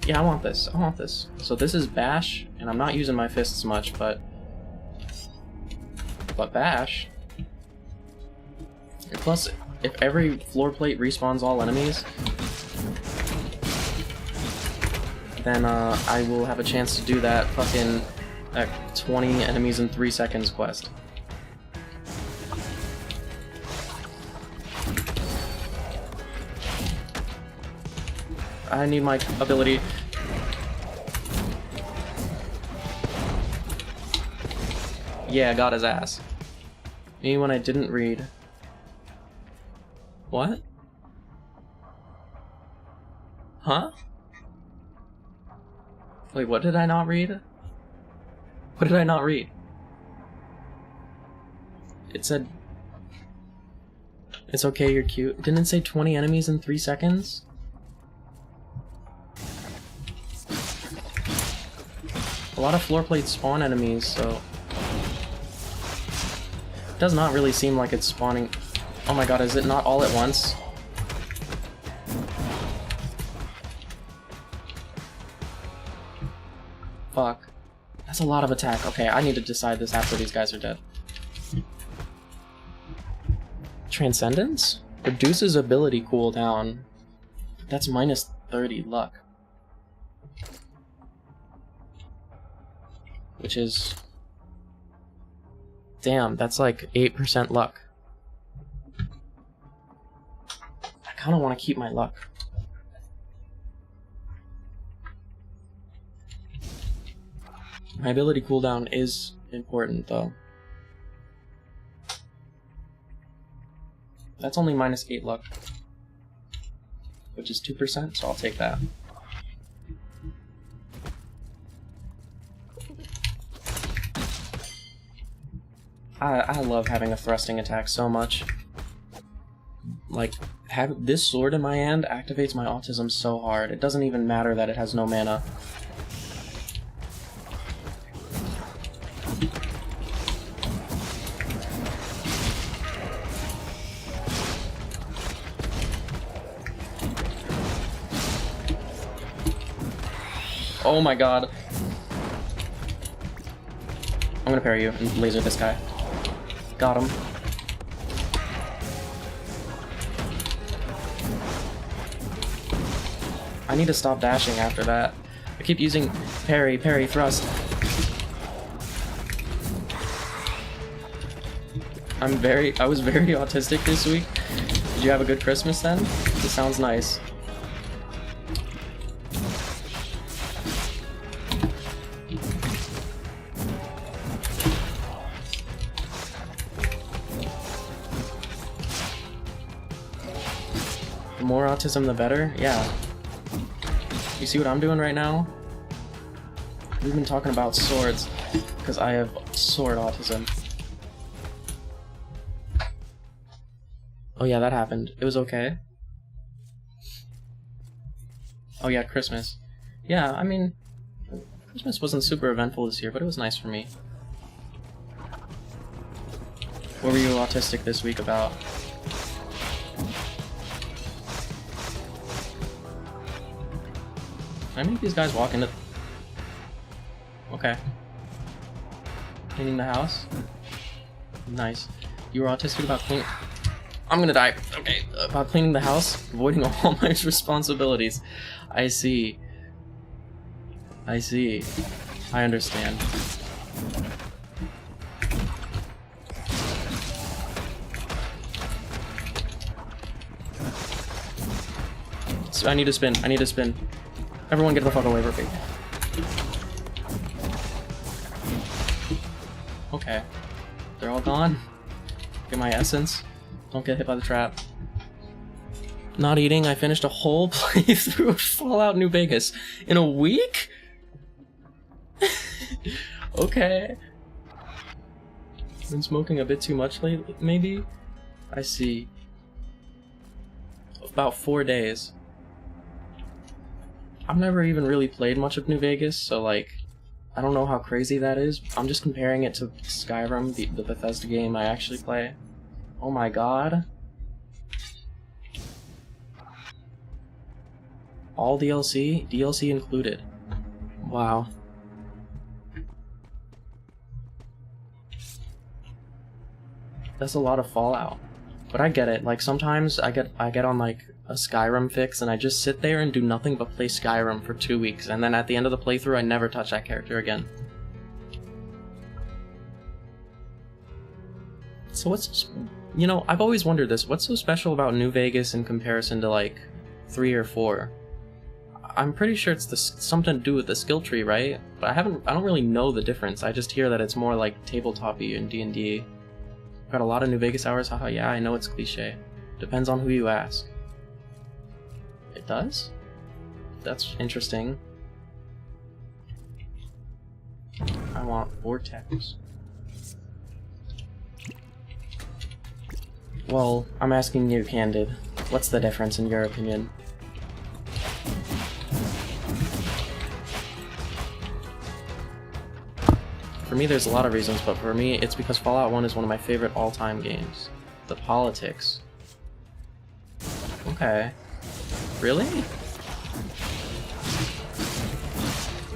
Yeah, I want this. I want this. So this is bash, and I'm not using my fists much, but bash. And plus, if every floor plate respawns all enemies, then I will have a chance to do that fucking 20 enemies in 3 seconds quest. I need my ability. Yeah, got his ass. Me when I didn't read. What? Huh? Wait, what did I not read? What did I not read? It said... It's okay, you're cute. Didn't it say 20 enemies in 3 seconds? A lot of floor plates spawn enemies, so... It does not really seem like it's spawning... Oh my god, is it not all at once? Fuck. That's a lot of attack. Okay, I need to decide this after these guys are dead. Transcendence? Reduces ability cooldown. That's minus 30 luck. Which is... Damn, that's like 8% luck. I kinda wanna keep my luck. My ability cooldown is important, though. That's only minus 8 luck. Which is 2%, so I'll take that. I love having a thrusting attack so much. Like, this sword in my hand activates my autism so hard. It doesn't even matter that it has no mana. Oh my god. I'm gonna parry you and laser this guy. Got him. I need to stop dashing after that. I keep using parry, thrust. I was very autistic this week. Did you have a good Christmas then? This sounds nice. The more autism, the better? Yeah. You see what I'm doing right now? We've been talking about swords, because I have sword autism. Oh yeah, that happened. It was okay. Oh yeah, Christmas. Yeah, I mean, Christmas wasn't super eventful this year, but it was nice for me. What were you autistic this week about? Can I make these guys walk into... Okay. Cleaning the house? Nice. You were autistic about cleaning... I'm gonna die. Okay. About cleaning the house? Avoiding all my responsibilities. I see. I see. I understand. So I need to spin. I need to spin. Everyone get the fuck away from me. Okay. They're all gone. Get my essence. Don't get hit by the trap. Not eating. I finished a whole playthrough of Fallout New Vegas in a week? Okay. Been smoking a bit too much lately, maybe? I see. About 4 days. I've never even really played much of New Vegas, so like, I don't know how crazy that is. I'm just comparing it to Skyrim, the Bethesda game I actually play. Oh my god. All DLC? DLC included. Wow. That's a lot of Fallout. But I get it. Like sometimes I get on like a Skyrim fix, and I just sit there and do nothing but play Skyrim for 2 weeks, and then at the end of the playthrough, I never touch that character again. So what's... You know, I've always wondered this. What's so special about New Vegas in comparison to, like, 3 or 4? I'm pretty sure it's something to do with the skill tree, right? But I don't really know the difference. I just hear that it's more like tabletop-y in D&D. Got a lot of New Vegas hours, haha, yeah, I know it's cliche. Depends on who you ask. It does? That's interesting. I want Vortex. Well, I'm asking you, Candid. What's the difference in your opinion? For me, there's a lot of reasons, but for me, it's because Fallout 1 is one of my favorite all-time games. The politics. Okay. Really?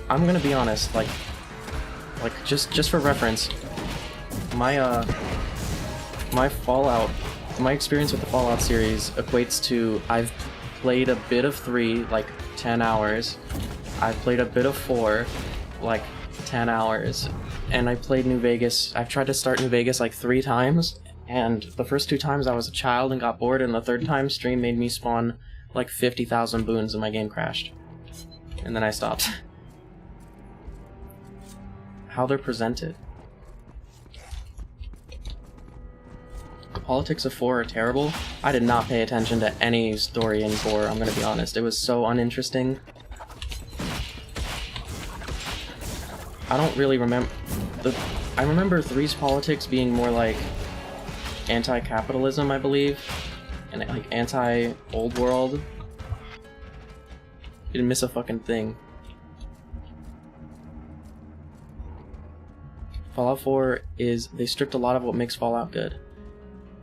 I'm gonna be honest, like just for reference, my experience with the Fallout series equates to I've played a bit of 3, like 10 hours. I've played a bit of 4, like 10 hours. And I played New Vegas. I've tried to start New Vegas like 3 times, and the first 2 times I was a child and got bored, and the 3rd time stream made me spawn like 50,000 boons and my game crashed. And then I stopped. How they're presented. The politics of 4 are terrible. I did not pay attention to any story in 4, I'm gonna be honest. It was so uninteresting. I don't really remember... I remember 3's politics being more like anti-capitalism, I believe, and like anti-old world. You didn't miss a fucking thing. Fallout 4 is... they stripped a lot of what makes Fallout good.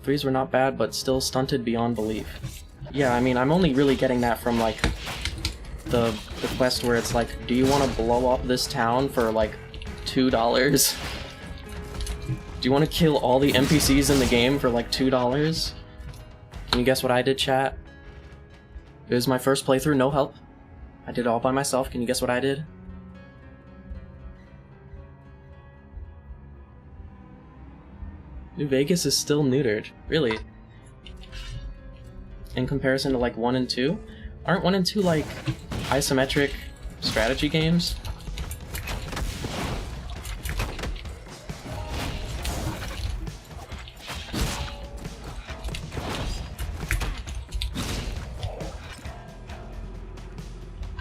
3's were not bad, but still stunted beyond belief. Yeah, I mean, I'm only really getting that from like the quest where it's like, do you want to blow up this town for like $2? Do you want to kill all the NPCs in the game for like $2? Can you guess what I did, chat? It was my first playthrough, no help. I did it all by myself. Can you guess what I did? New Vegas is still neutered. Really? In comparison to like 1 and 2? Aren't 1 and 2 like isometric strategy games?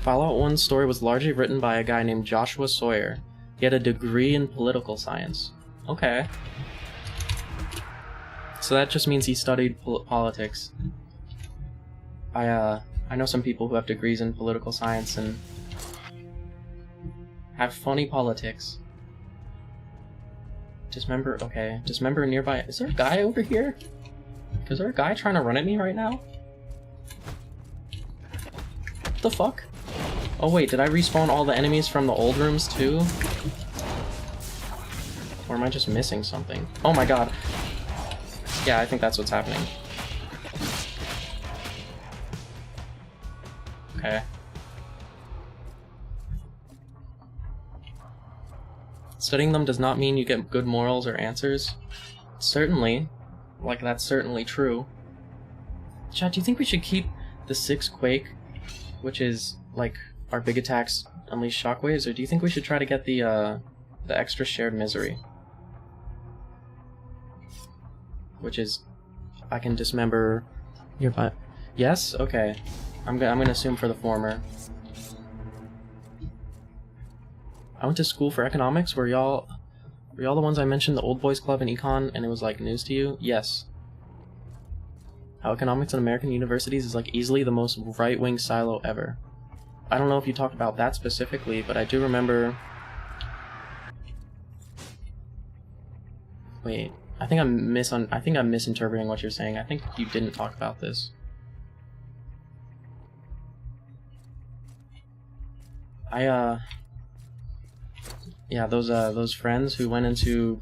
Fallout 1's story was largely written by a guy named Joshua Sawyer. He had a degree in political science. Okay. So that just means he studied politics. I know some people who have degrees in political science and have funny politics. Dismember, okay. Dismember nearby. Is there a guy over here? Is there a guy trying to run at me right now? What the fuck? Oh wait, did I respawn all the enemies from the old rooms too? Or am I just missing something? Oh my god. Yeah, I think that's what's happening. Okay. Studying them does not mean you get good morals or answers. Certainly. Like, that's certainly true. Chat, do you think we should keep the 6 Quake, which is, like, our big attacks unleash shockwaves, or do you think we should try to get the extra shared misery? Which is, I can dismember your butt. Yes? Okay. I'm gonna assume for the former. I went to school for economics. Were y'all the ones I mentioned, the Old Boys Club and Econ, and it was like news to you? Yes. How economics in American universities is like easily the most right-wing silo ever. I don't know if you talked about that specifically, but I do remember... Wait, I think I'm misinterpreting what you're saying. I think you didn't talk about this. Yeah, those friends who went into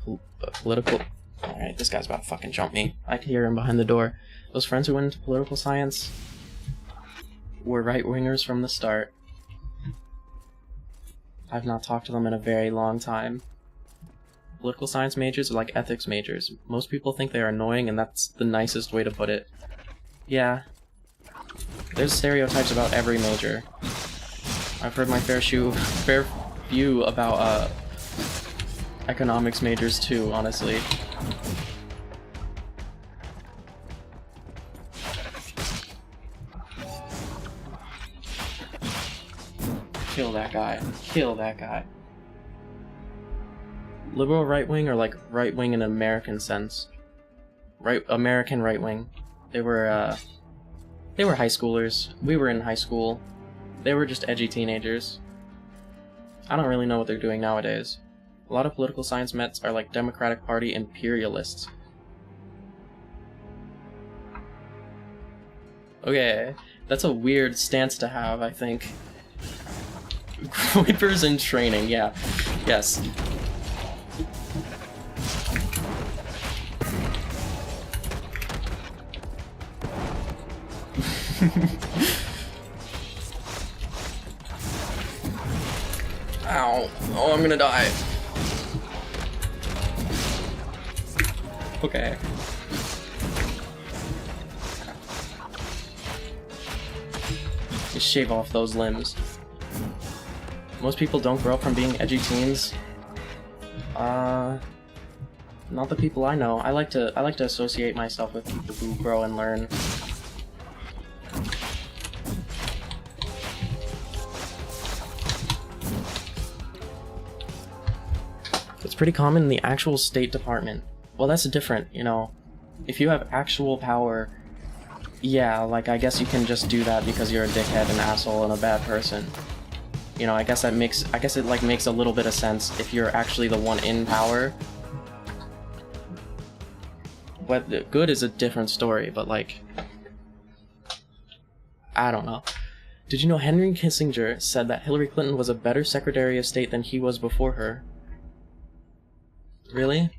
political... Alright, this guy's about to fucking jump me. I can hear him behind the door. Those friends who went into political science, were right-wingers from the start. I've not talked to them in a very long time. Political science majors are like ethics majors. Most people think they are annoying, and that's the nicest way to put it. Yeah. There's stereotypes about every major. I've heard my fair view about economics majors too, honestly. Kill that guy. Kill that guy. Liberal right-wing, or like right-wing in an American sense? American right-wing. They were high schoolers. We were in high school. They were just edgy teenagers. I don't really know what they're doing nowadays. A lot of political science mets are like Democratic Party imperialists. Okay, that's a weird stance to have, I think. Groypers in training, yeah. Yes. Ow. Oh, I'm gonna die. Okay. Just shave off those limbs. Most people don't grow up from being edgy teens. Not the people I know. I like to associate myself with people who grow and learn. It's pretty common in the actual State Department. Well, that's different, you know. If you have actual power, yeah, like, I guess you can just do that because you're a dickhead, an asshole, and a bad person. You know, I guess it makes a little bit of sense if you're actually the one in power. But good is a different story, but like, I don't know. Did you know Henry Kissinger said that Hillary Clinton was a better Secretary of State than he was before her? Really?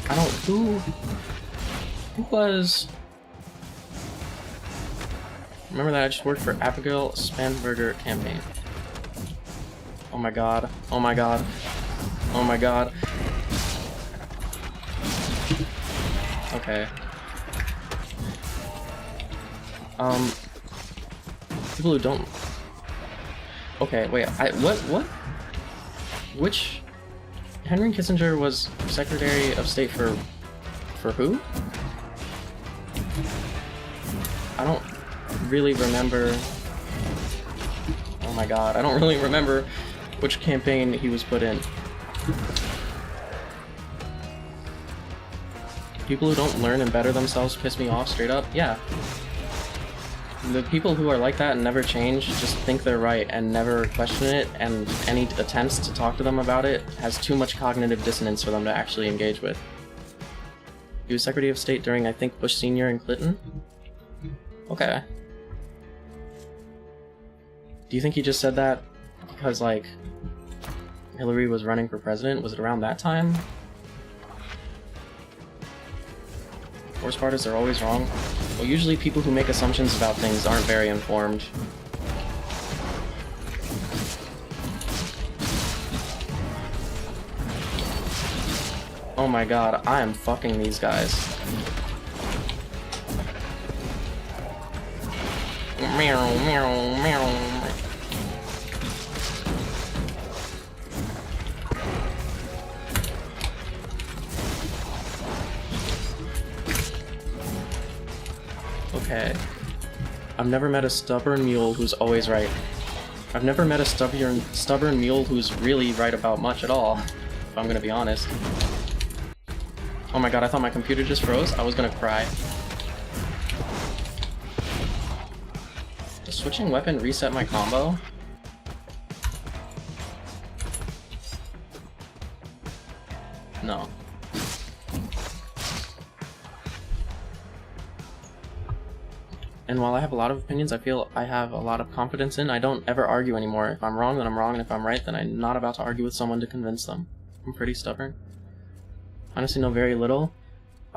I don't... Who was... Remember that I just worked for Abigail Spanberger campaign. Oh my god. Oh my god. Oh my god. Okay. People who don't... Okay, wait, what? Which... Henry Kissinger was Secretary of State for who? I don't really remember... Oh my god, I don't really remember which campaign he was put in. People who don't learn and better themselves piss me off straight up. Yeah. The people who are like that and never change just think they're right and never question it, and any attempts to talk to them about it has too much cognitive dissonance for them to actually engage with. He was Secretary of State during, I think, Bush Sr. and Clinton? Okay. Do you think he just said that because, like, Hillary was running for president? Was it around that time? Worst part is they're always wrong. Well, usually people who make assumptions about things aren't very informed. Oh my god, I am fucking these guys. Meow, meow, meow. Okay. I've never met a stubborn mule who's always right. I've never met a stubborn mule who's really right about much at all, if I'm gonna be honest. Oh my god, I thought my computer just froze. I was gonna cry. Does switching weapon reset my combo? No. And while I have a lot of opinions I feel I have a lot of confidence in, I don't ever argue anymore. If I'm wrong, then I'm wrong, and if I'm right, then I'm not about to argue with someone to convince them. I'm pretty stubborn. Honestly know very little.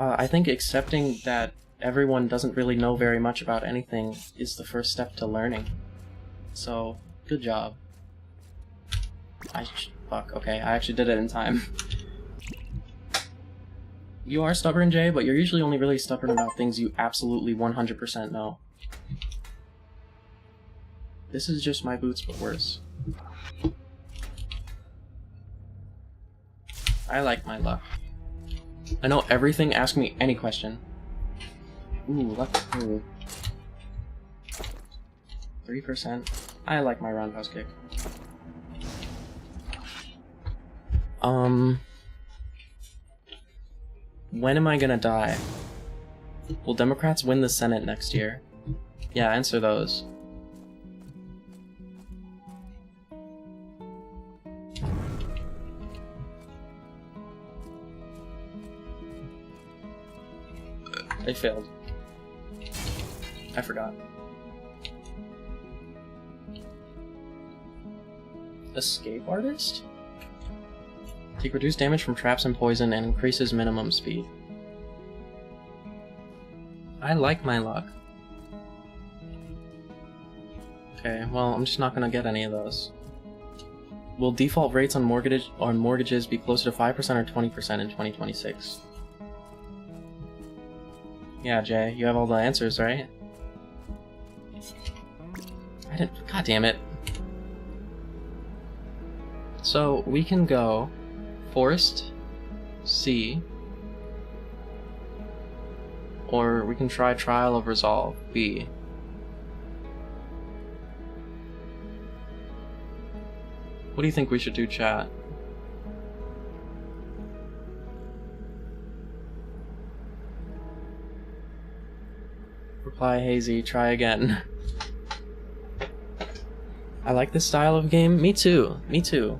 I think accepting that everyone doesn't really know very much about anything is the first step to learning. So, good job. Fuck, okay, I actually did it in time. You are stubborn, Jay, but you're usually only really stubborn about things you absolutely 100% know. This is just my boots, but worse. I like my luck. I know everything, ask me any question. Ooh, luck. Ooh. 3%. I like my roundhouse kick. When am I gonna die? Will Democrats win the Senate next year? Yeah, answer those. They failed. I forgot. Escape artist? Take reduced damage from traps and poison and increases minimum speed. I like my luck. Okay, well, I'm just not gonna get any of those. Will default rates on mortgages be closer to 5% or 20% in 2026? Yeah, Jay, you have all the answers, right? I didn't. God damn it. So, we can go Forest, C, or we can try Trial of Resolve, B. What do you think we should do, chat? Reply Hazy, try again. I like this style of game. Me too. Me too.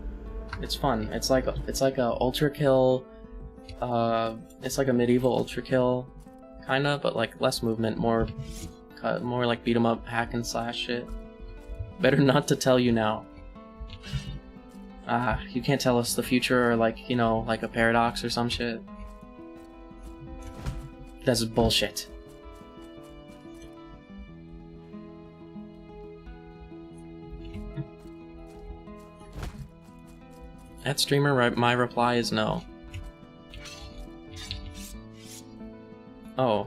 It's fun. It's like a ultra kill. It's like a medieval ultra kill, kinda, but like less movement, more like beat 'em up, hack and slash shit. Better not to tell you now. You can't tell us the future, or like, you know, like a paradox or some shit. That's bullshit. At streamer, my reply is no. Oh.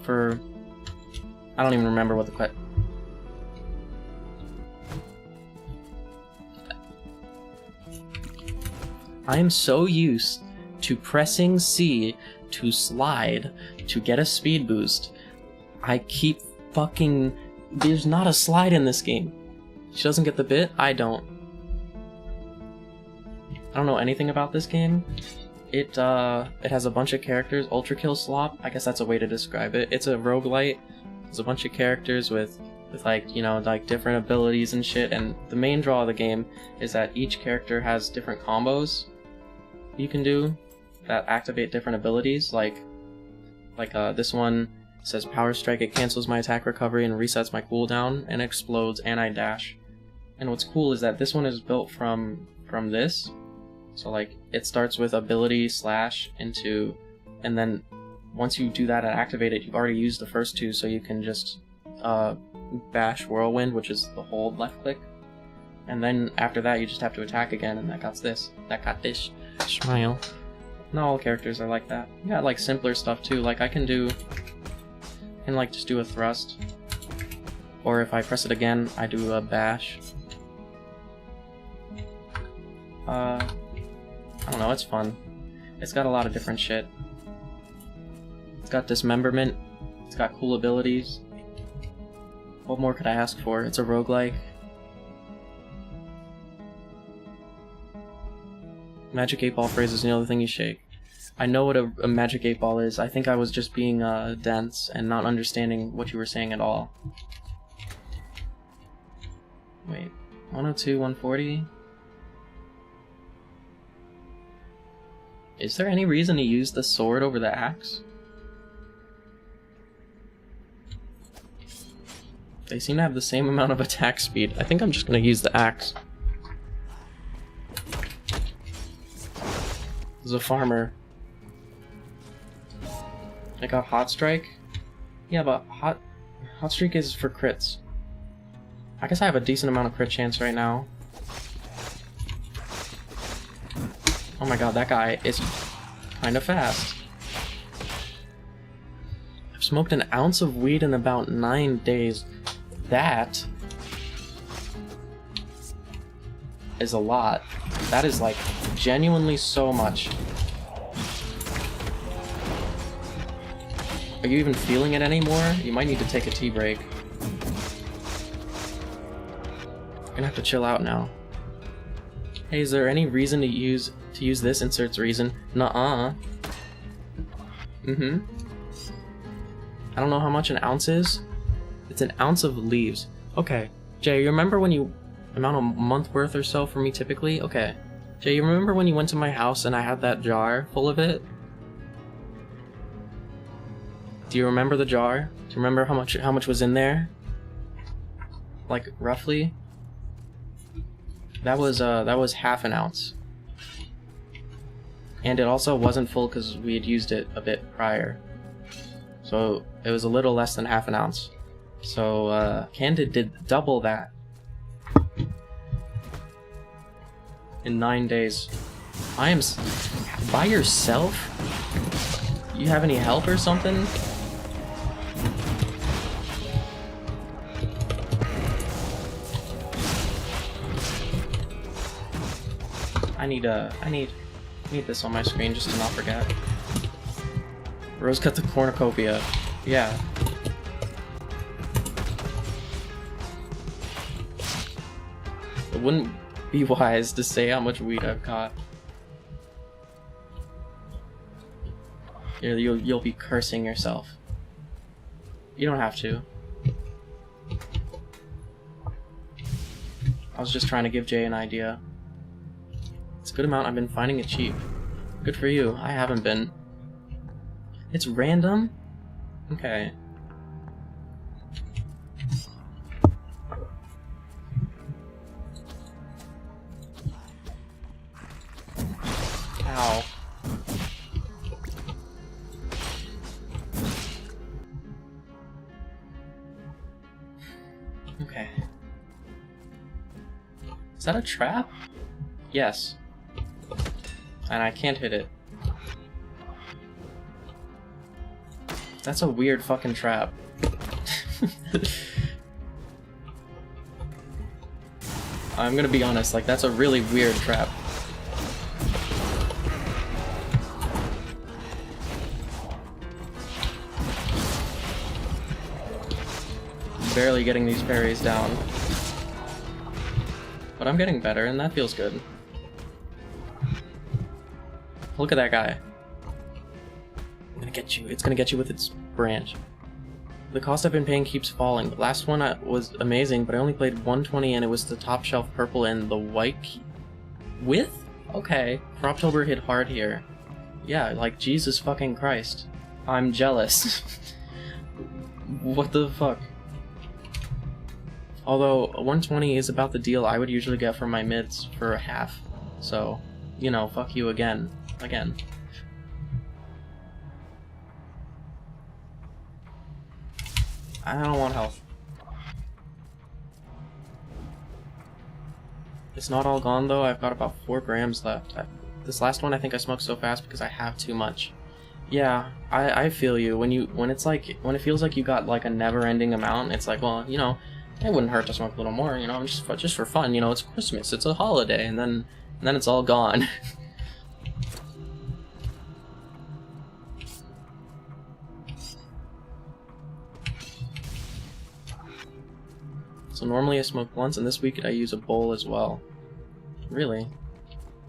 I don't even remember what the question. I am so used to pressing C to slide to get a speed boost. I keep fucking... There's not a slide in this game. She doesn't get the bit? I don't. I don't know anything about this game. It has a bunch of characters. Ultra Kill Slop, I guess that's a way to describe it. It's a roguelite. There's a bunch of characters with like, you know, like different abilities and shit, and the main draw of the game is that each character has different combos you can do that activate different abilities, like this one says Power Strike, it cancels my attack recovery and resets my cooldown, and explodes, and I dash. And what's cool is that this one is built from this, so like it starts with ability slash into, and then once you do that and activate it, you've already used the first two, so you can just bash Whirlwind, which is the hold left click, and then after that you just have to attack again, and that got this. Smile. Not all characters are like that. You got like simpler stuff too, like I can like just do a thrust, or if I press it again, I do a bash. I don't know, it's fun. It's got a lot of different shit. It's got dismemberment, it's got cool abilities. What more could I ask for? It's a roguelike. Magic 8 Ball phrase is the other thing you shake. I know what a Magic 8 Ball is. I think I was just being dense and not understanding what you were saying at all. Wait, 102, 140? Is there any reason to use the sword over the axe? They seem to have the same amount of attack speed. I think I'm just gonna use the axe. was a farmer. I got Hot Strike. Yeah, but Hot Streak is for crits. I guess I have a decent amount of crit chance right now. Oh my god, that guy is kinda fast. I've smoked an ounce of weed in about 9 days. That is a lot. That is like genuinely so much. Are you even feeling it anymore? You might need to take a tea break. You're gonna have to chill out now. Hey, is there any reason to use this? Inserts reason. Nuh-uh. I don't know how much an ounce is. It's an ounce of leaves. Okay. Jay, you remember when you... amount a month worth or so for me typically? Okay. Jay, you remember when you went to my house and I had that jar full of it? Do you remember the jar? Do you remember how much was in there? Like, roughly? That was half an ounce. And it also wasn't full because we had used it a bit prior. So, it was a little less than half an ounce. So, Candid did double that. In 9 days. I am... by yourself? You have any help or something? I need this on my screen just to not forget. Rose cut the cornucopia. Yeah. It wouldn't be wise to say how much weed I've caught. You'll be cursing yourself. You don't have to. I was just trying to give Jay an idea. It's a good amount. I've been finding it cheap. Good for you. I haven't been. It's random? Okay. Ow. Okay. Is that a trap? Yes. And I can't hit it. That's a weird fucking trap. I'm gonna be honest, like, that's a really weird trap. Barely getting these parries down. But I'm getting better, and that feels good. Look at that guy. I'm gonna get you. It's gonna get you with its branch. The cost I've been paying keeps falling. The last one was amazing, but I only played 120 and it was the top shelf purple and the white key. With? Okay. Croptober hit hard here. Yeah, like Jesus fucking Christ. I'm jealous. What the fuck? Although 120 is about the deal I would usually get for my mids for a half. So, you know, fuck you again. Again. I don't want health. It's not all gone though. I've got about 4 grams left. This last one I think I smoked so fast because I have too much. Yeah, I feel you. When it feels like you got like a never-ending amount, it's like, well, you know, it wouldn't hurt to smoke a little more, you know, just for fun, you know, it's Christmas, it's a holiday, and then it's all gone. So normally I smoke blunts, and this week I use a bowl as well. Really?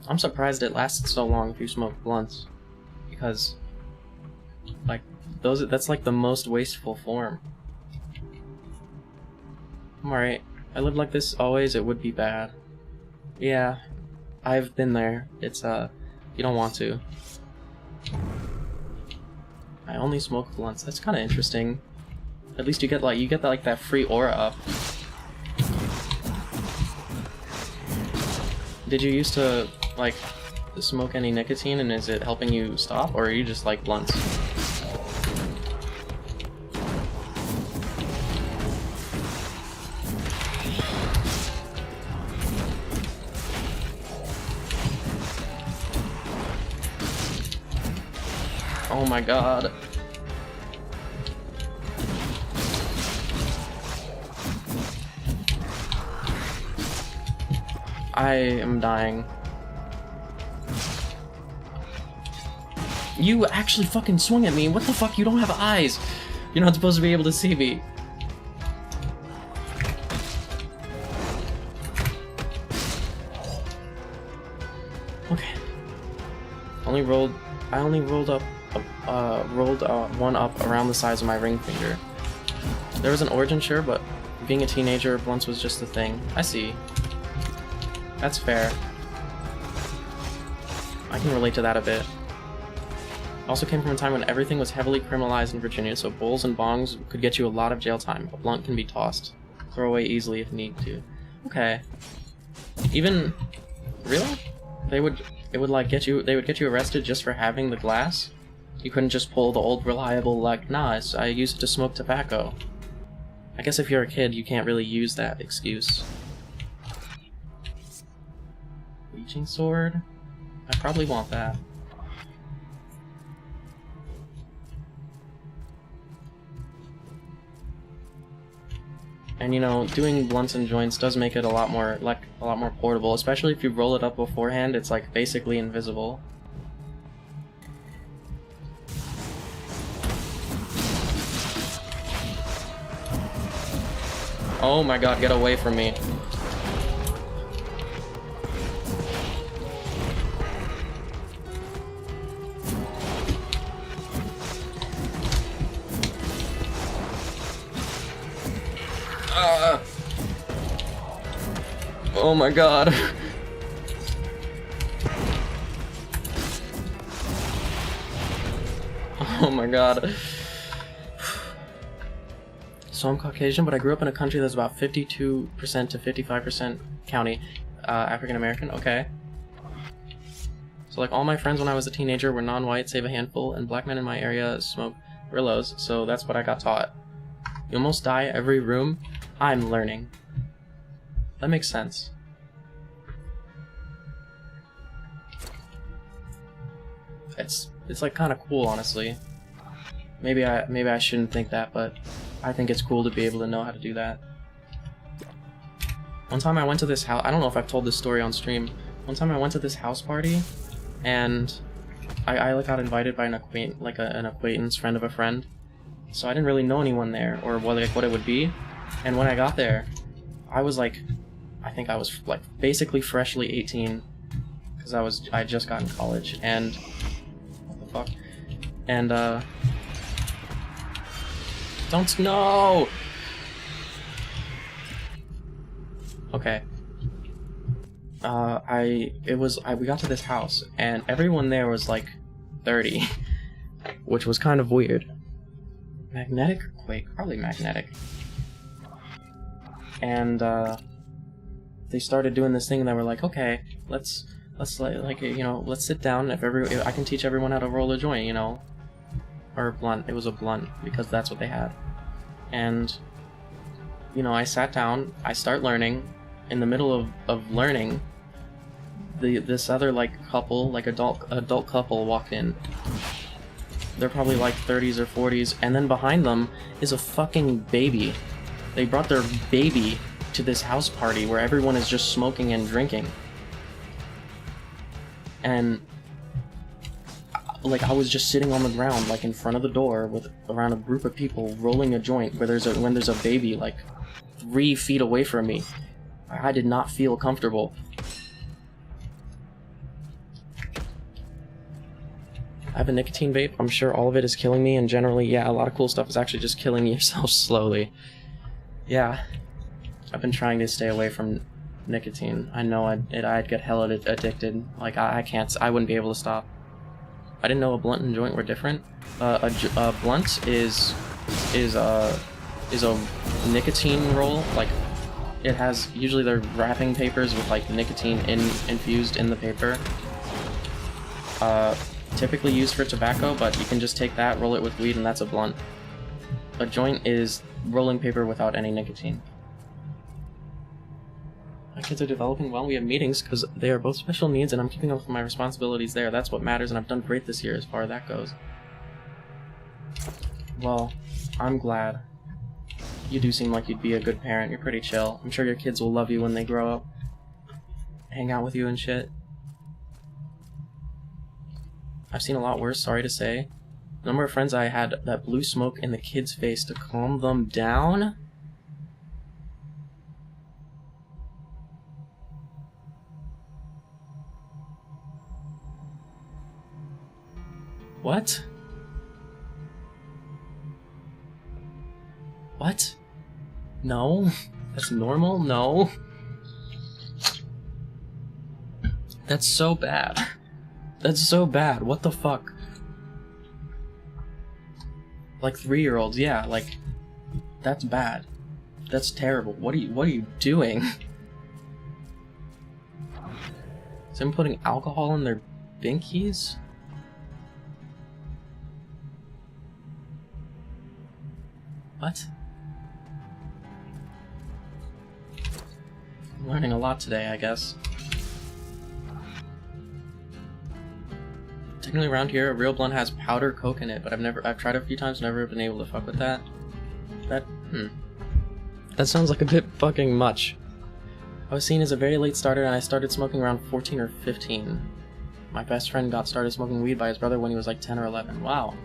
I'm surprised it lasted so long if you smoke blunts. Because, like, that's like the most wasteful form. I'm alright. I live like this always, it would be bad. Yeah, I've been there. It's, you don't want to. I only smoke blunts. That's kind of interesting. At least you get that free aura up. Did you used to, like, smoke any nicotine, and is it helping you stop, or are you just like blunts? Oh my god. I am dying. You actually fucking swung at me. What the fuck? You don't have eyes. You're not supposed to be able to see me. Okay. I only rolled one up around the size of my ring finger. There was an origin, sure, but being a teenager once was just a thing. I see. That's fair. I can relate to that a bit. Also came from a time when everything was heavily criminalized in Virginia, so bowls and bongs could get you a lot of jail time. A blunt can be tossed. Throw away easily if need to. Okay. Even... Really? They would get you arrested just for having the glass? You couldn't just pull the old reliable, like, nah, I use it to smoke tobacco. I guess if you're a kid, you can't really use that excuse. Reaching sword? I probably want that. And you know, doing blunts and joints does make it a lot more portable, especially if you roll it up beforehand. It's like basically invisible. Oh my god, get away from me. Oh my god. Oh my god. So I'm Caucasian, but I grew up in a country that's about 52% to 55% county African American. Okay. So like all my friends when I was a teenager were non-white, save a handful, and black men in my area smoke Rillos, so that's what I got taught. You almost die every room. I'm learning. That makes sense. It's like kind of cool, honestly. Maybe I shouldn't think that, but I think it's cool to be able to know how to do that. One time I went to this house. I don't know if I've told this story on stream. One time I went to this house party, and I like got invited by an acquaintance friend of a friend. So I didn't really know anyone there or what it would be. And when I got there, I was like, I think I was like basically freshly 18, because I just got in college. And what the fuck? And don't know. Okay. We got to this house and everyone there was like 30, which was kind of weird. Magnetic or quake? Probably magnetic. And they started doing this thing and they were like, okay, let's sit down. If I can teach everyone how to roll a joint, you know, or a blunt. It was a blunt because that's what they had. And you know, I sat down. I start learning. In the middle of learning, this other couple, adult couple, walked in. They're probably like 30s or 40s, and then behind them is a fucking baby. They brought their baby to this house party where everyone is just smoking and drinking. And I was just sitting on the ground, like in front of the door, around a group of people rolling a joint, when there's a baby like 3 feet away from me. I did not feel comfortable. I have a nicotine vape. I'm sure all of it is killing me, and generally, yeah, a lot of cool stuff is actually just killing yourself slowly. Yeah. I've been trying to stay away from nicotine. I know I'd get hella addicted. Like, I wouldn't be able to stop. I didn't know a blunt and joint were different. A blunt is a nicotine roll. Like, it has, usually they're wrapping papers with like nicotine infused in the paper. typically used for tobacco, but you can just take that, roll it with weed, and that's a blunt. A joint is rolling paper without any nicotine. My kids are developing well. We have meetings because they are both special needs, and I'm keeping up with my responsibilities there. That's what matters, and I've done great this year as far as that goes. Well, I'm glad. You do seem like you'd be a good parent. You're pretty chill. I'm sure your kids will love you when they grow up. Hang out with you and shit. I've seen a lot worse, sorry to say. The number of friends I had that blew smoke in the kids' face to calm them down? What? What? No? That's normal? No? That's so bad. That's so bad. What the fuck? Like 3-year-olds, yeah, like that's bad. That's terrible. What are you doing? Is anyone putting alcohol in their binkies? What? I'm learning a lot today, I guess. Technically around here, a real blunt has powder coke in it, but I've tried a few times, never been able to fuck with that. That sounds like a bit fucking much. I was seen as a very late starter, and I started smoking around 14 or 15. My best friend got started smoking weed by his brother when he was like 10 or 11. Wow.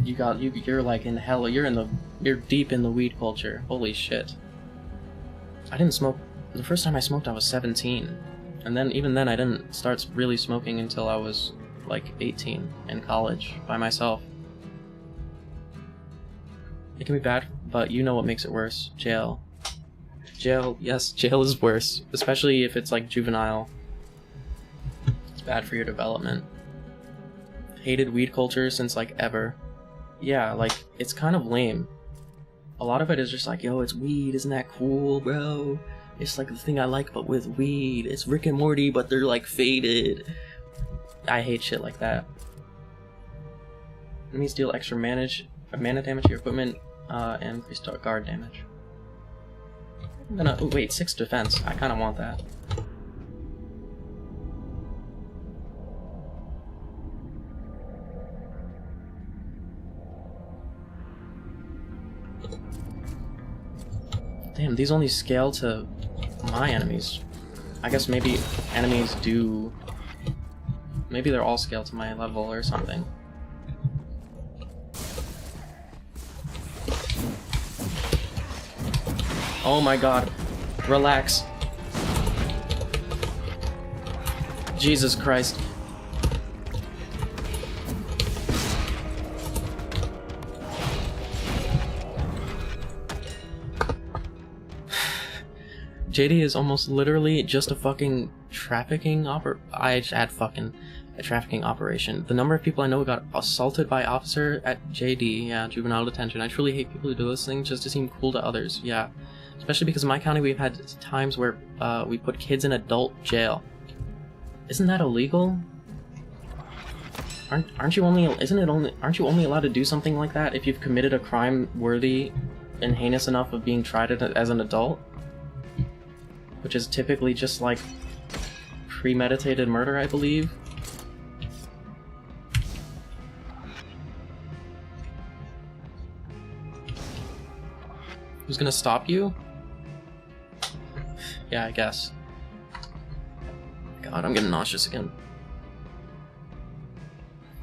You're like in hell, you're deep in the weed culture. Holy shit. I didn't smoke, the first time I smoked I was 17. And then, even then, I didn't start really smoking until I was like 18 in college by myself. It can be bad, but you know what makes it worse. Jail. Jail, yes, jail is worse. Especially if it's like juvenile. It's bad for your development. Hated weed culture since like ever. Yeah, like, it's kind of lame. A lot of it is just like, yo, it's weed, isn't that cool, bro? It's like the thing I like, but with weed. It's Rick and Morty, but they're like faded. I hate shit like that. Enemies deal extra mana damage to your equipment, and increase guard damage. I'm gonna, oh wait, 6 defense. I kinda want that. Damn, these only scale to my enemies. I guess maybe enemies do... Maybe they're all scaled to my level or something. Oh my god. Relax. Jesus Christ. JD is almost literally just a fucking trafficking I just add fucking a trafficking operation. The number of people I know who got assaulted by officer at JD, yeah, juvenile detention. I truly hate people who do those things just to seem cool to others, yeah. Especially because in my county we've had times where we put kids in adult jail. Isn't that illegal? Aren't you only allowed to do something like that if you've committed a crime worthy and heinous enough of being tried as an adult? Which is typically just like premeditated murder, I believe. Who's gonna stop you? Yeah, I guess. God, I'm getting nauseous again.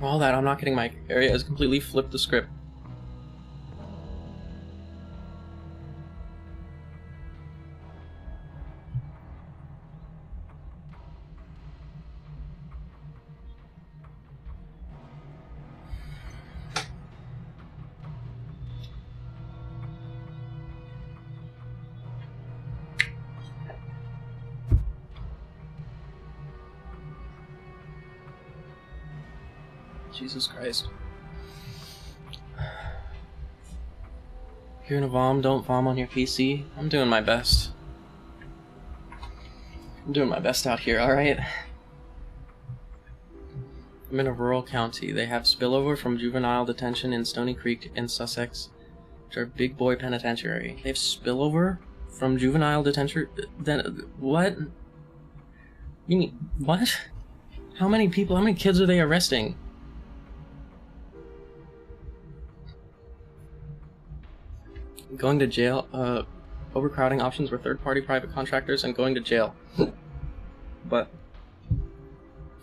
For all that, I'm not kidding, my area has completely flipped the script. Jesus Christ. If you're gonna vom, don't vom on your PC. I'm doing my best. I'm doing my best out here, alright? I'm in a rural county. They have spillover from juvenile detention in Stony Creek in Sussex, which are big boy penitentiary. They have spillover from juvenile detention? Then what? You mean what? How many people? How many kids are they arresting? Going to jail. Overcrowding options were third-party private contractors and going to jail. But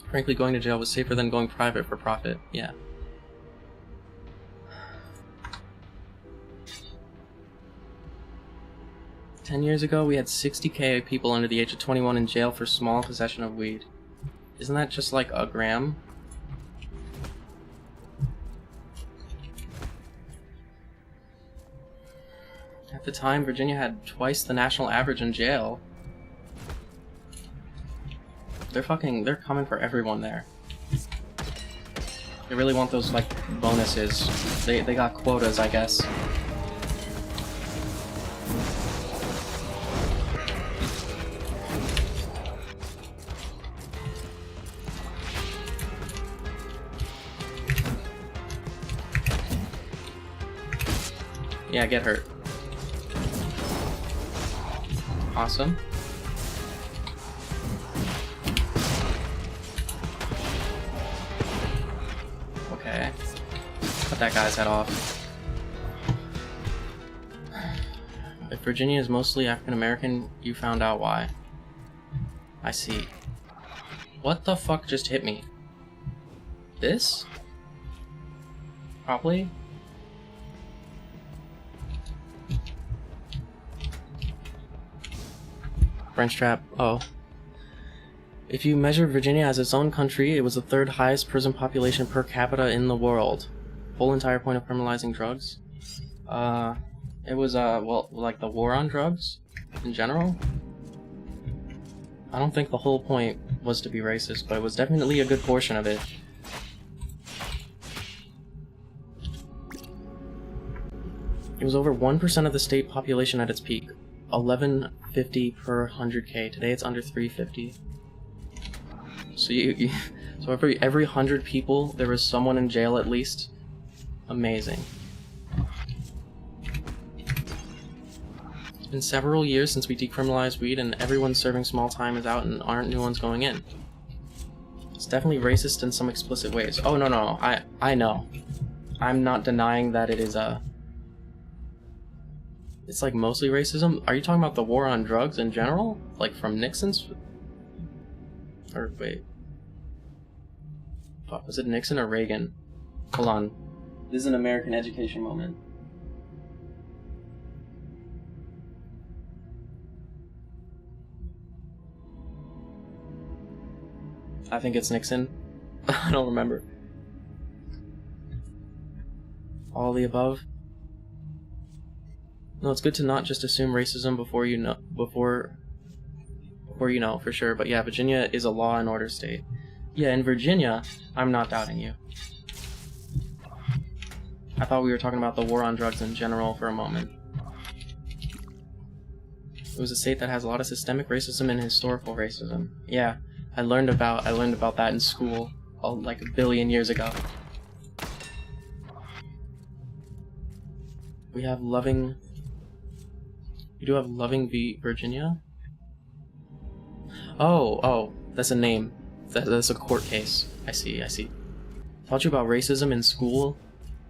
frankly, going to jail was safer than going private for profit. Yeah. "10 years ago, we had 60K people under the age of 21 in jail for small possession of weed." Isn't that just like a gram? At the time, Virginia had twice the national average in jail. They're coming for everyone there. They really want those, like, bonuses. They got quotas, I guess. Yeah, get hurt. Awesome. Okay. Cut that guy's head off. If Virginia is mostly African American, you found out why. I see. What the fuck just hit me? This? Probably? French trap. Oh. If you measure Virginia as its own country, it was the third highest prison population per capita in the world. Whole entire point of criminalizing drugs? It was, well, like the war on drugs in general? I don't think the whole point was to be racist, but it was definitely a good portion of it. It was over 1% of the state population at its peak. 1150 per 100K. Today it's under 350. So so every 100 people there was someone in jail at least. Amazing. It's been several years since we decriminalized weed, and everyone serving small time is out and aren't new ones going in. It's definitely racist in some explicit ways. Oh no, I know. I'm not denying that it is it's like mostly racism. Are you talking about the war on drugs in general? Like from Nixon's? Or wait. Fuck, was it Nixon or Reagan? Hold on. This is an American education moment. I think it's Nixon. I don't remember. All the above. No, it's good to not just assume racism before you know for sure. But yeah, Virginia is a law and order state. Yeah, in Virginia, I'm not doubting you. I thought we were talking about the war on drugs in general for a moment. It was a state that has a lot of systemic racism and historical racism. Yeah, I learned about that in school, like a billion years ago. We have Loving. You do have Loving v. Virginia? Oh, that's a name. That's a court case. I see. Taught you about racism in school?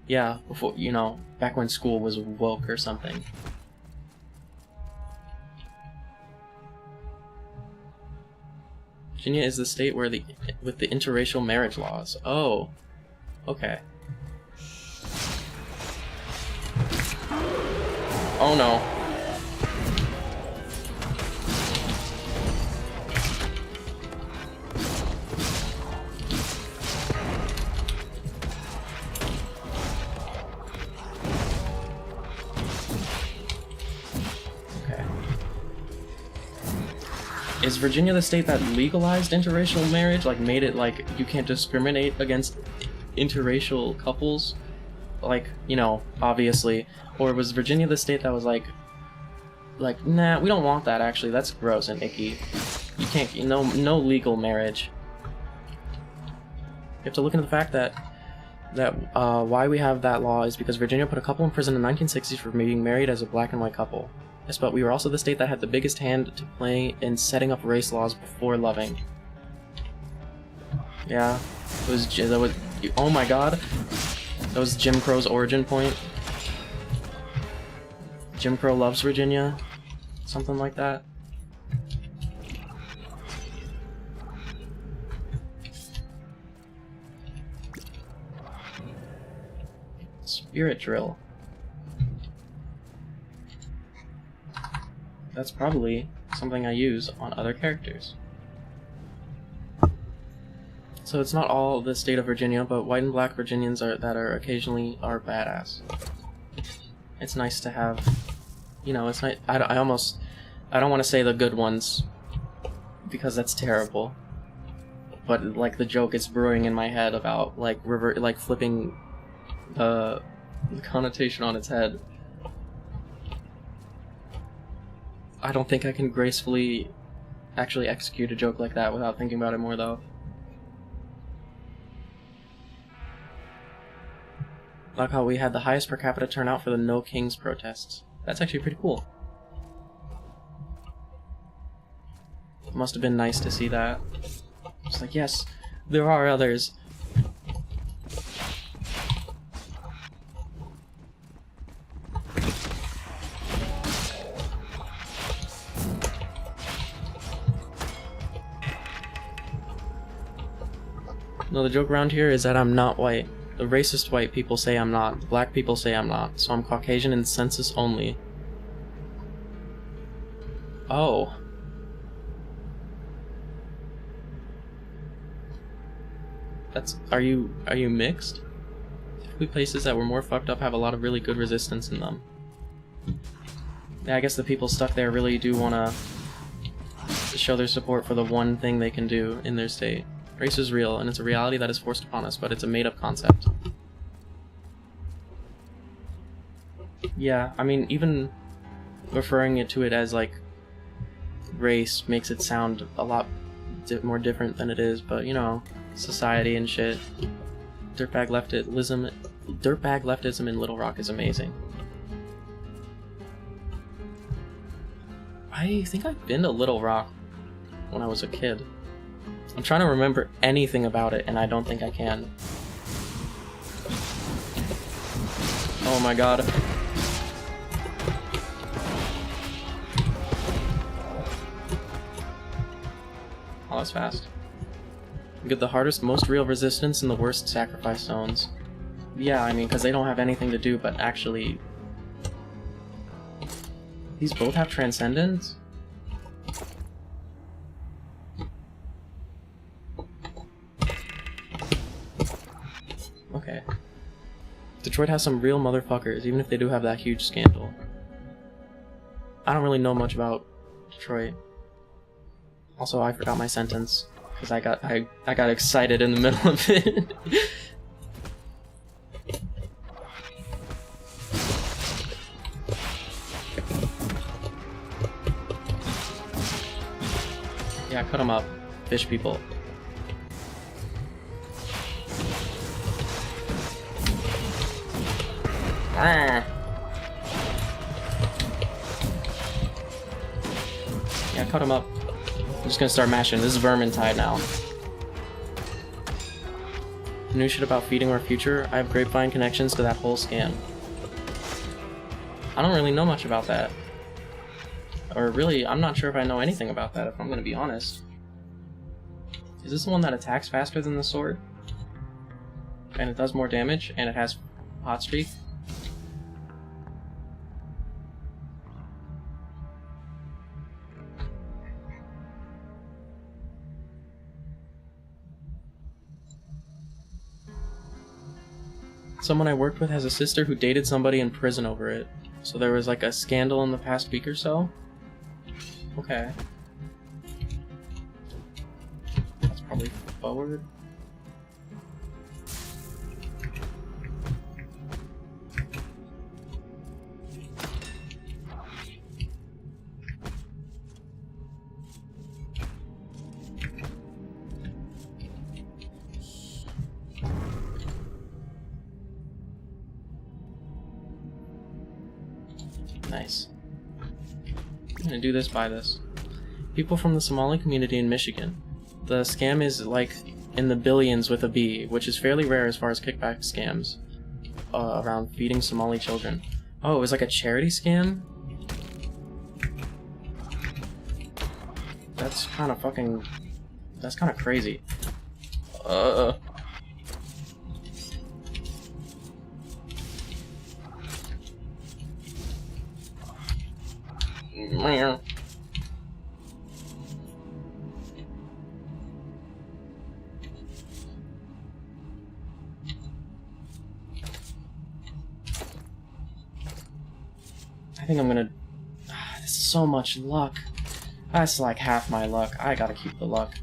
Yeah, before, back when school was woke or something. Virginia is the state with the interracial marriage laws. Oh, okay. Oh no. Is Virginia the state that legalized interracial marriage? Like, made it like you can't discriminate against interracial couples? Like, obviously. Or was Virginia the state that was like, nah, we don't want that actually. That's gross and icky. You can't, no legal marriage. You have to look into the fact that why we have that law is because Virginia put a couple in prison in the 1960s for being married as a black and white couple. Yes, but we were also the state that had the biggest hand to play in setting up race laws before loving. Yeah, that was oh my god, that was Jim Crow's origin point. Jim Crow loves Virginia, something like that. Spirit drill. That's probably something I use on other characters. So it's not all the state of Virginia, but white and black Virginians that are occasionally badass. It's nice to have, you know, it's nice. I don't want to say the good ones because that's terrible. But like the joke is brewing in my head about like flipping the connotation on its head. I don't think I can gracefully actually execute a joke like that without thinking about it more, though. Like how we had the highest per capita turnout for the No Kings protests. That's actually pretty cool. It must have been nice to see that. It's like, yes, there are others. No, the joke around here is that I'm not white. The racist white people say I'm not. The black people say I'm not. So I'm Caucasian in census only. Oh. Are you mixed? Typically places that were more fucked up have a lot of really good resistance in them. Yeah, I guess the people stuck there really do wanna show their support for the one thing they can do in their state. Race is real, and it's a reality that is forced upon us, but it's a made-up concept. Yeah, I mean, even referring to it as, like, race makes it sound a lot more different than it is, but, you know, society and shit. Dirtbag leftism in Little Rock is amazing. I think I've been to Little Rock when I was a kid. I'm trying to remember anything about it, and I don't think I can. Oh my god. Oh, that's fast. You get the hardest, most real resistance and the worst sacrifice zones. Yeah, I mean, because they don't have anything to do but actually... These both have Transcendence? Okay. Detroit has some real motherfuckers, even if they do have that huge scandal. I don't really know much about Detroit. Also, I forgot my sentence because I got excited in the middle of it. Yeah, cut them up, fish people. Ah. Yeah, cut him up. I'm just gonna start mashing. This is Vermintide now. New shit about feeding our future? I have grapevine connections to that whole scam. I don't really know much about that. Or really, I'm not sure if I know anything about that, if I'm gonna be honest. Is this the one that attacks faster than the sword? And it does more damage, and it has hot streak? Someone I worked with has a sister who dated somebody in prison over it. So there was like a scandal in the past week or so? Okay. That's probably forward. Nice. I'm gonna do this, buy this. People from the Somali community in Michigan. The scam is like in the billions with a B, which is fairly rare as far as kickback scams around feeding Somali children. Oh, it was like a charity scam? That's kind of fucking... That's kind of crazy. I think I'm gonna... This is so much luck. That's like half my luck. I gotta keep the luck.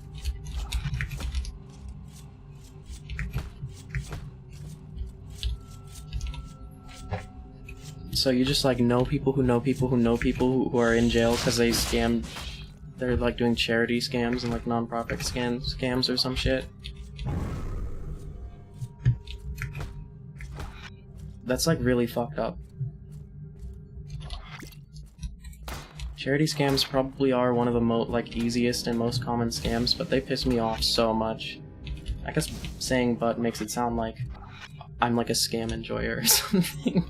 So you just like know people who know people who know people who are in jail because they scammed... They're like doing charity scams and like non-profit scams or some shit. That's like really fucked up. Charity scams probably are one of the like easiest and most common scams, but they piss me off so much. I guess saying "but" makes it sound like I'm like a scam enjoyer or something.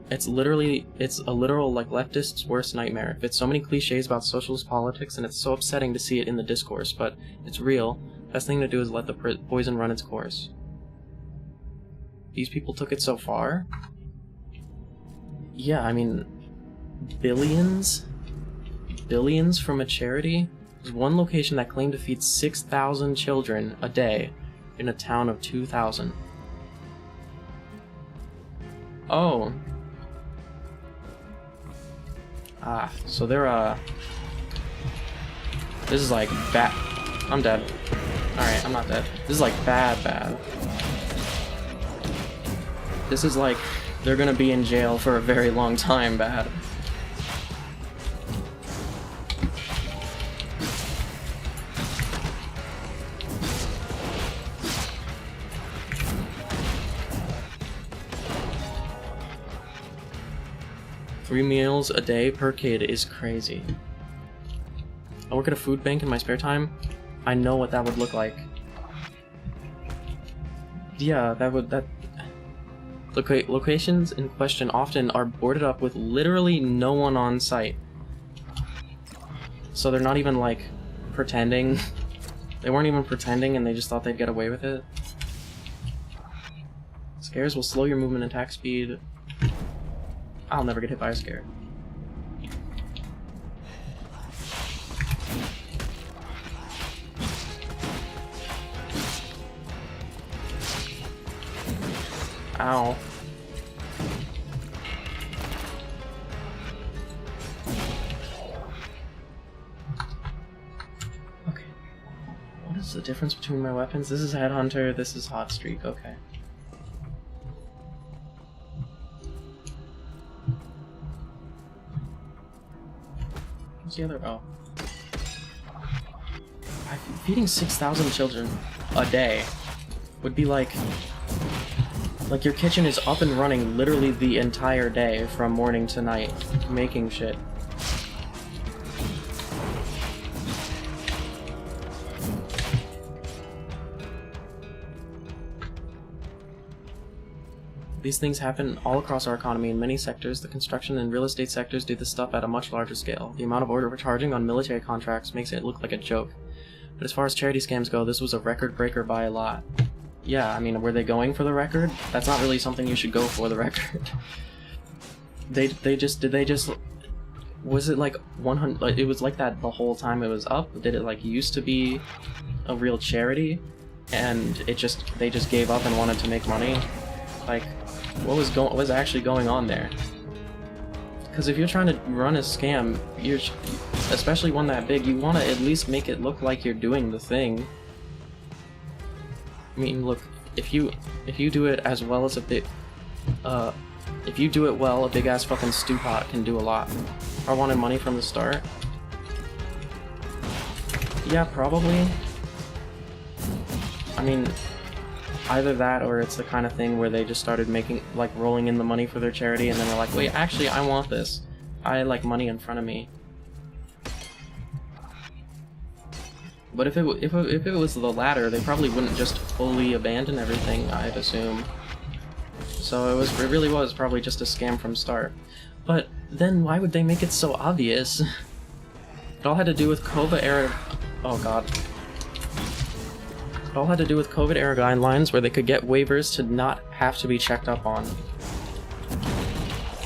It's a literal like leftist's worst nightmare. It's so many cliches about socialist politics, and it's so upsetting to see it in the discourse, but it's real. Best thing to do is let the poison run its course. These people took it so far? Yeah, I mean... Billions from a charity? There's one location that claimed to feed 6,000 children a day in a town of 2,000. Oh. Ah, so they're, this is like bad. I'm dead. Alright, I'm not dead. This is like bad. This is like, they're gonna be in jail for a very long time bad. Three meals a day per kid is crazy. I work at a food bank in my spare time. I know what that would look like. Yeah, locations in question often are boarded up with literally no one on site. So they're not even like pretending. They weren't even pretending and they just thought they'd get away with it. Scares will slow your movement and attack speed. I'll never get hit by a scare. Ow. Okay. What is the difference between my weapons? This is Headhunter, this is Hot Streak, okay. What's the other? Oh. Feeding 6,000 children a day would be like your kitchen is up and running literally the entire day from morning to night, making shit. These things happen all across our economy in many sectors. The construction and real estate sectors do this stuff at a much larger scale. The amount of overcharging on military contracts makes it look like a joke. But as far as charity scams go, this was a record breaker by a lot. Yeah, I mean, were they going for the record? That's not really something you should go for, the record. Did they just... Was it like 100... It was like that the whole time it was up? Did it like used to be a real charity? And they just gave up and wanted to make money? Like, what was actually going on there? Because if you're trying to run a scam, especially one that big, you want to at least make it look like you're doing the thing. I mean, look, if you do it as well as a big, if you do it well, a big ass fucking stew pot can do a lot. If I wanted money from the start, yeah, probably. I mean, Either that, or it's the kind of thing where they just started making, like, rolling in the money for their charity, and then they're like, wait, actually, I want this. I like money in front of me. But if it was the latter, they probably wouldn't just fully abandon everything, I'd assume. So it really was probably just a scam from start. But then why would they make it so obvious? It all had to do with COVID era. Oh god. It all had to do with COVID era guidelines where they could get waivers to not have to be checked up on.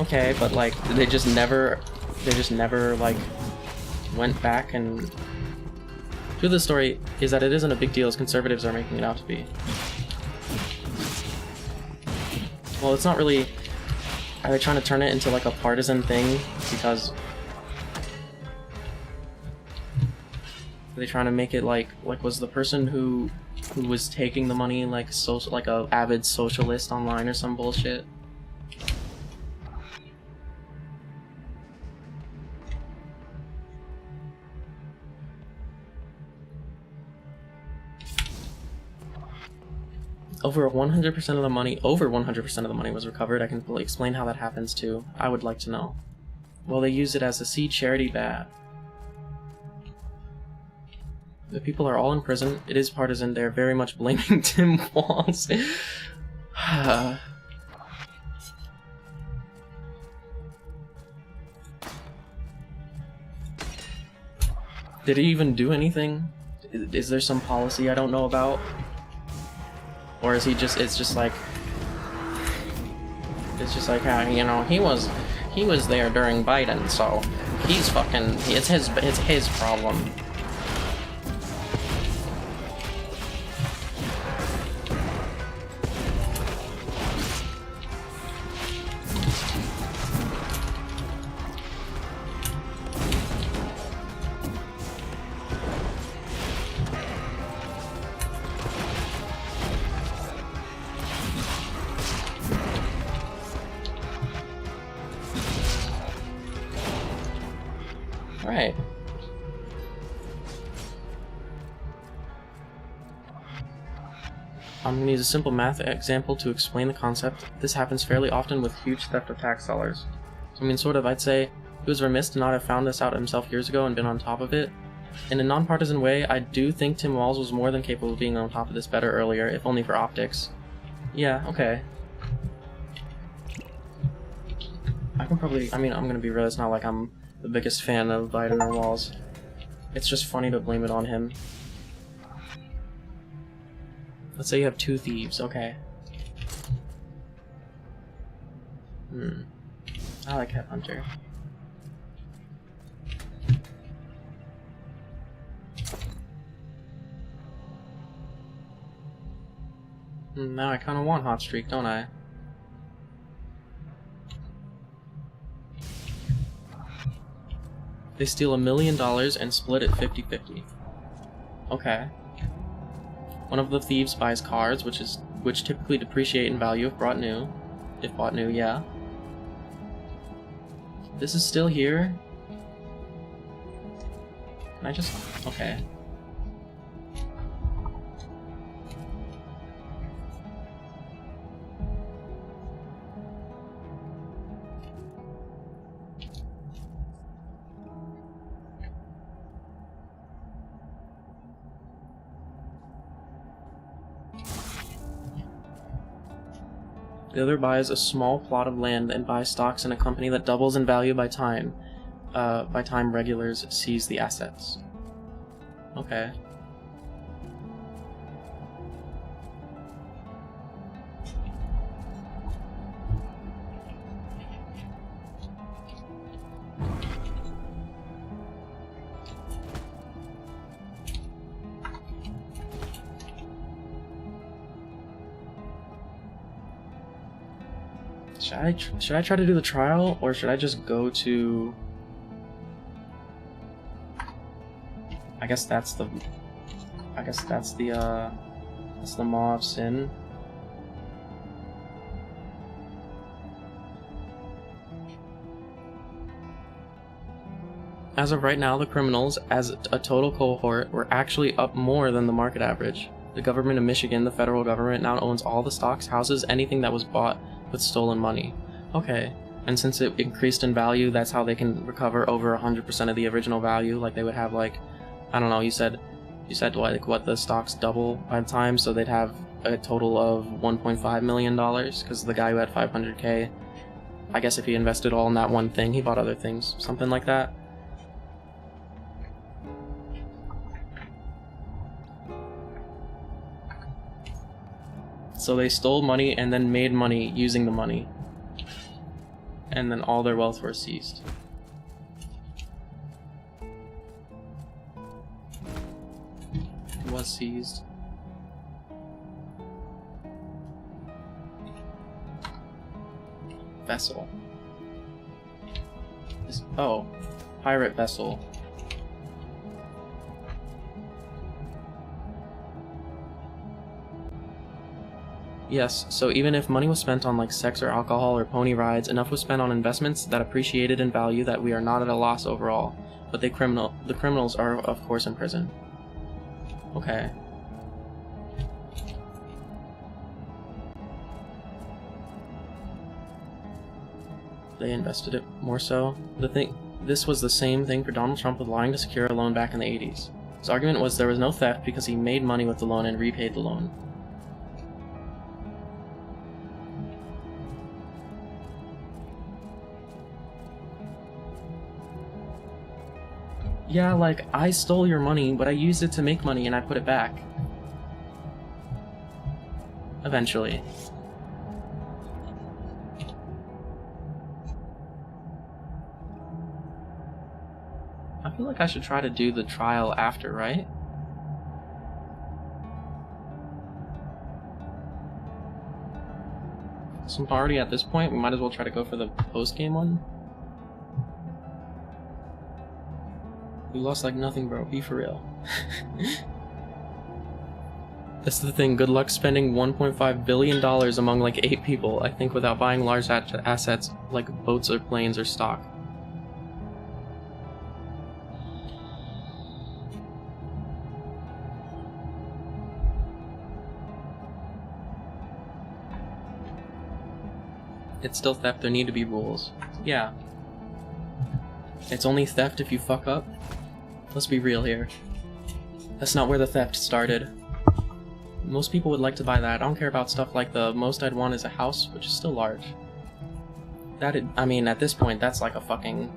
Okay, but like they just never like went back. And truth of the story is that it isn't a big deal as conservatives are making it out to be. Well, it's not really. Are they trying to turn it into like a partisan thing? Because are they trying to make it like was the person who was taking the money like a avid socialist online or some bullshit? Over 100% of the money was recovered. I can explain how that happens too. I would like to know. Well, they use it as a seed charity bat. The people are all in prison. It is partisan. They're very much blaming Tim Walz. Did he even do anything? Is there some policy I don't know about? Or is he just, it's just like, you know, he was there during Biden, so he's fucking, it's his problem. Right. I'm going to use a simple math example to explain the concept. This happens fairly often with huge theft of tax dollars. So, I mean, sort of, I'd say he was remiss to not have found this out himself years ago and been on top of it. In a non-partisan way, I do think Tim Walz was more than capable of being on top of this better earlier, if only for optics. Yeah, okay. I can probably, I mean, I'm going to be real, it's not like I'm the biggest fan of Biden or Walz. It's just funny to blame it on him. Let's say you have two thieves, okay. I like Headhunter. Now I kinda want Hot Streak, don't I? They steal $1 million and split it 50-50. Okay. One of the thieves buys cars, which typically depreciate in value if bought new. Yeah. This is still here. Can I just... okay. The other buys a small plot of land and buys stocks in a company that doubles in value by time. Regulars seize the assets. Okay. Should I try to do the trial, or should I just go to... I guess that's the Maw of Sin. As of right now, the criminals, as a total cohort, were actually up more than the market average. The government of Michigan, the federal government, now owns all the stocks, houses, anything that was bought with stolen money. Okay. And since it increased in value, that's how they can recover over 100% of the original value. Like they would have like, I don't know, you said like what, the stocks double by the time, so they'd have a total of $1.5 million, because the guy who had 500K, I guess if he invested all in that one thing, he bought other things, something like that. So they stole money and then made money using the money. And then all their wealth was seized. Was seized. Vessel. Oh, pirate vessel. Yes, so even if money was spent on like sex or alcohol or pony rides, enough was spent on investments that appreciated in value that we are not at a loss overall. But the criminals are of course in prison. Okay. They invested it more so. This was the same thing for Donald Trump with lying to secure a loan back in the 80s. His argument was there was no theft because he made money with the loan and repaid the loan. Yeah, like, I stole your money, but I used it to make money and I put it back. Eventually. I feel like I should try to do the trial after, right? So I'm already at this point, we might as well try to go for the post-game one. You lost like nothing, bro. Be for real. That's the thing. Good luck spending $1.5 billion among like 8 people, I think, without buying large assets like boats or planes or stock. It's still theft. There need to be rules. Yeah. It's only theft if you fuck up. Let's be real here. That's not where the theft started. Most people would like to buy that. I don't care about stuff like the most I'd want is a house, which is still large. I mean, at this point, that's like a fucking...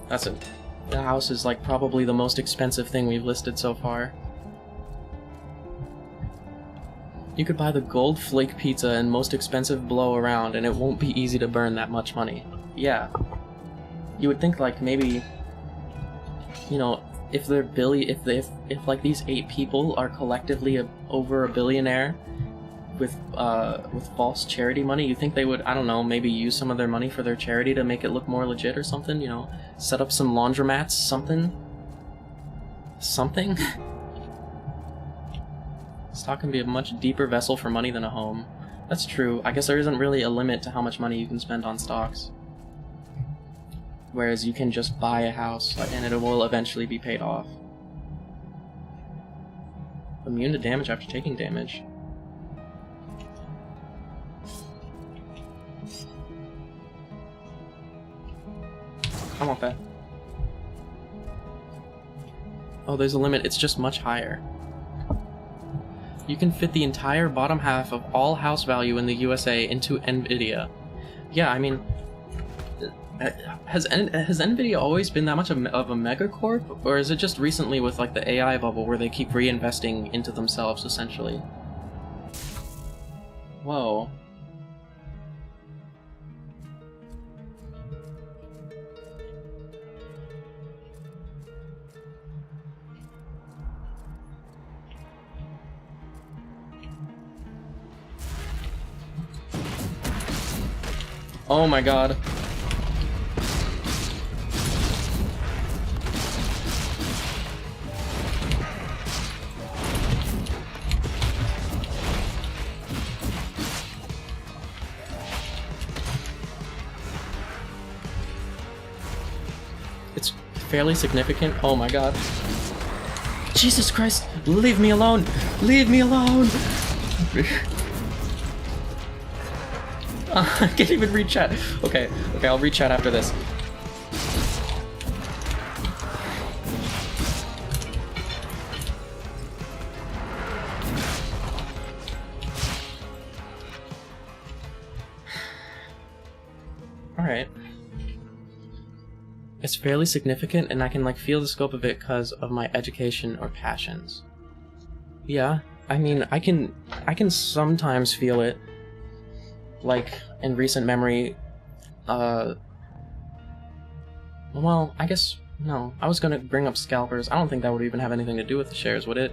The house is like probably the most expensive thing we've listed so far. You could buy the gold flake pizza and most expensive blow around, and it won't be easy to burn that much money. Yeah. You would think like maybe, you know, if they're if like these 8 people are collectively over a billionaire with false charity money, you think they would, I don't know, maybe use some of their money for their charity to make it look more legit or something, you know, set up some laundromats, something. Stock can be a much deeper vessel for money than a home. That's true. I guess there isn't really a limit to how much money you can spend on stocks. Whereas you can just buy a house and it will eventually be paid off. Immune to damage after taking damage. I want that. Oh, there's a limit. It's just much higher. You can fit the entire bottom half of all house value in the USA into NVIDIA. Yeah, I mean... Has NVIDIA always been that much of a megacorp? Or is it just recently with like the AI bubble where they keep reinvesting into themselves, essentially? Whoa. Oh my god. It's fairly significant. Oh my god. Jesus Christ. Leave me alone! Leave me alone! I can't even read chat. Okay, I'll read chat after this. Alright. It's fairly significant, and I can like feel the scope of it because of my education or passions. Yeah, I mean, I can sometimes feel it, like in recent memory. Well, I guess no. I was gonna bring up scalpers. I don't think that would even have anything to do with the shares, would it?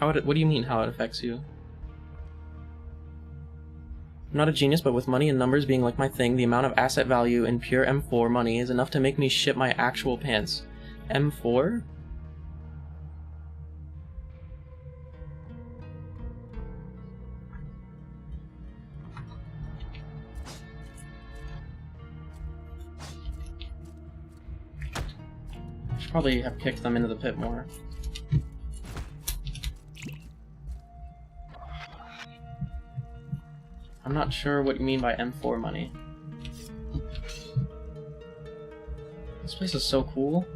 How would it? What do you mean? How it affects you? I'm not a genius, but with money and numbers being like my thing, the amount of asset value in pure M4 money is enough to make me shit my actual pants. M4? I should probably have kicked them into the pit more. I'm not sure what you mean by M4 money. This place is so cool.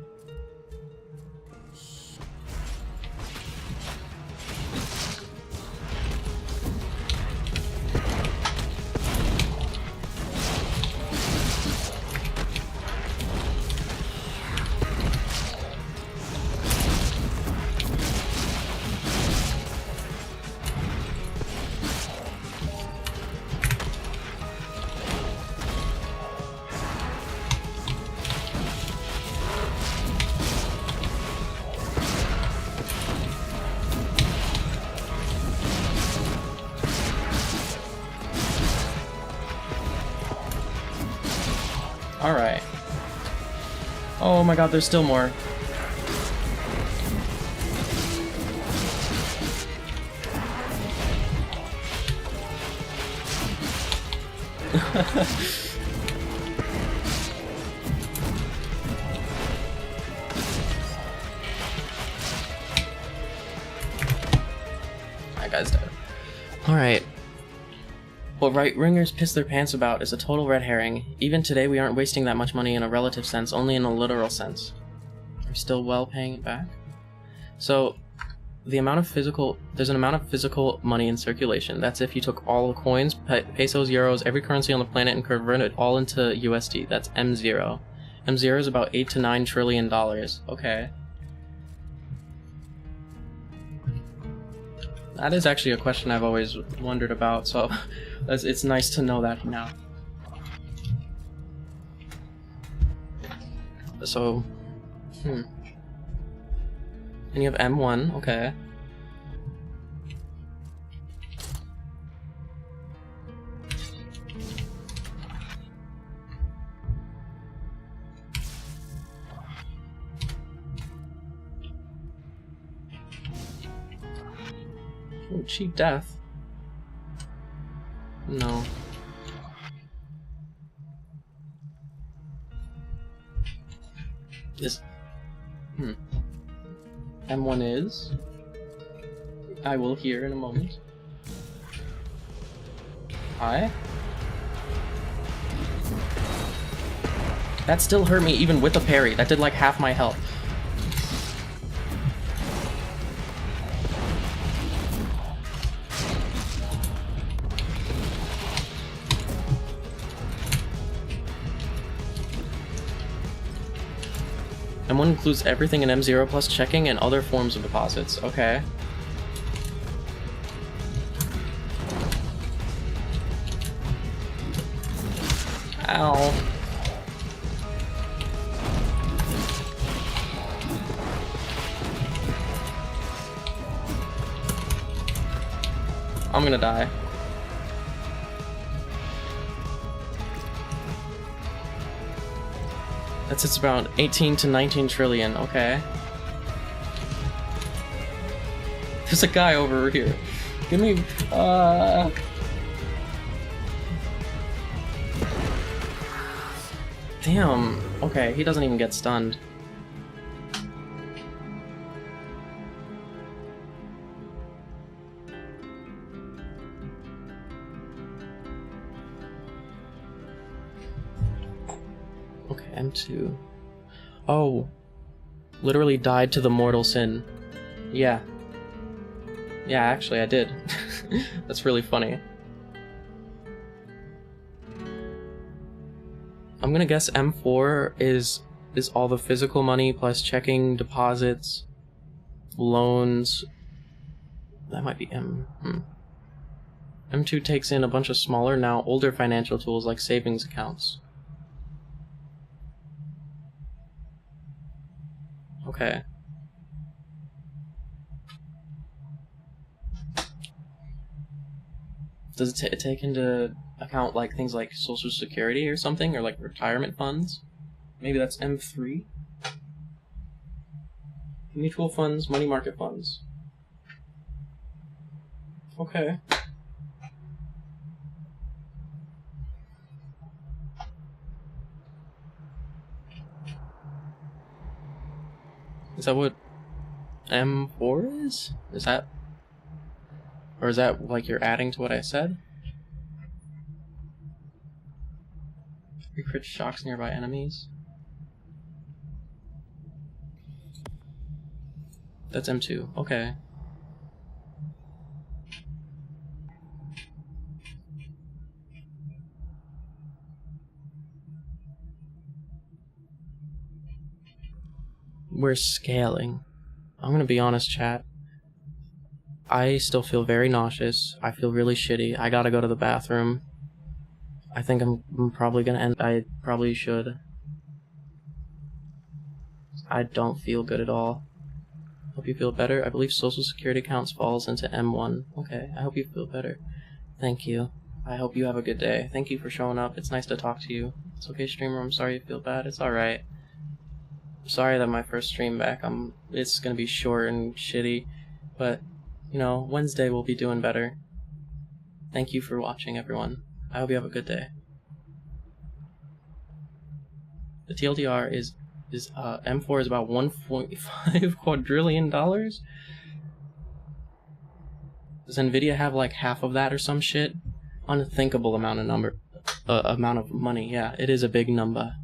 Alright. Oh my god, there's still more. That guy's dead. Alright. What right-wingers piss their pants about is a total red herring. Even today we aren't wasting that much money in a relative sense, only in a literal sense. I'm still well paying it back. So, there's an amount of physical money in circulation. That's if you took all the coins, pesos, euros, every currency on the planet and converted it all into USD. That's M0. M0 is about $8 to $9 trillion. Okay. That is actually a question I've always wondered about, so it's nice to know that now. So, And you have M1, okay. Ooh, cheap death. No. This. M1 is. I will hear in a moment. Hi. That still hurt me even with a parry. That did like half my health. M1 includes everything in M0 plus checking and other forms of deposits. Okay. Ow. I'm gonna die. It's about 18 to 19 trillion, okay. There's a guy over here. Give me, Damn, okay, he doesn't even get stunned. Okay, M2. Oh. Literally died to the mortal sin. Yeah. Yeah, actually I did. That's really funny. I'm gonna guess M4 is all the physical money plus checking deposits, loans. That might be M2 takes in a bunch of smaller, now older financial tools like savings accounts. Okay. Does it take into account like things like Social Security or something, or like retirement funds? Maybe that's M3? Mutual funds, money market funds. Okay. Is that what M4 is? Is that... Or is that like you're adding to what I said? Recrit shocks nearby enemies. That's M2. Okay. We're scaling. I'm gonna be honest, chat. I still feel very nauseous. I feel really shitty. I gotta go to the bathroom. I think I'm probably gonna end. I probably should. I don't feel good at all. Hope you feel better. I believe Social Security accounts falls into M1. Okay, I hope you feel better. Thank you. I hope you have a good day. Thank you for showing up. It's nice to talk to you. It's okay, streamer. I'm sorry you feel bad. It's alright. Sorry that my first stream back, it's gonna be short and shitty, but, you know, Wednesday we'll be doing better. Thank you for watching, everyone. I hope you have a good day. The TLDR is M4 is about 1.5 quadrillion dollars? Does Nvidia have like half of that or some shit? Unthinkable amount of money. Yeah, it is a big number.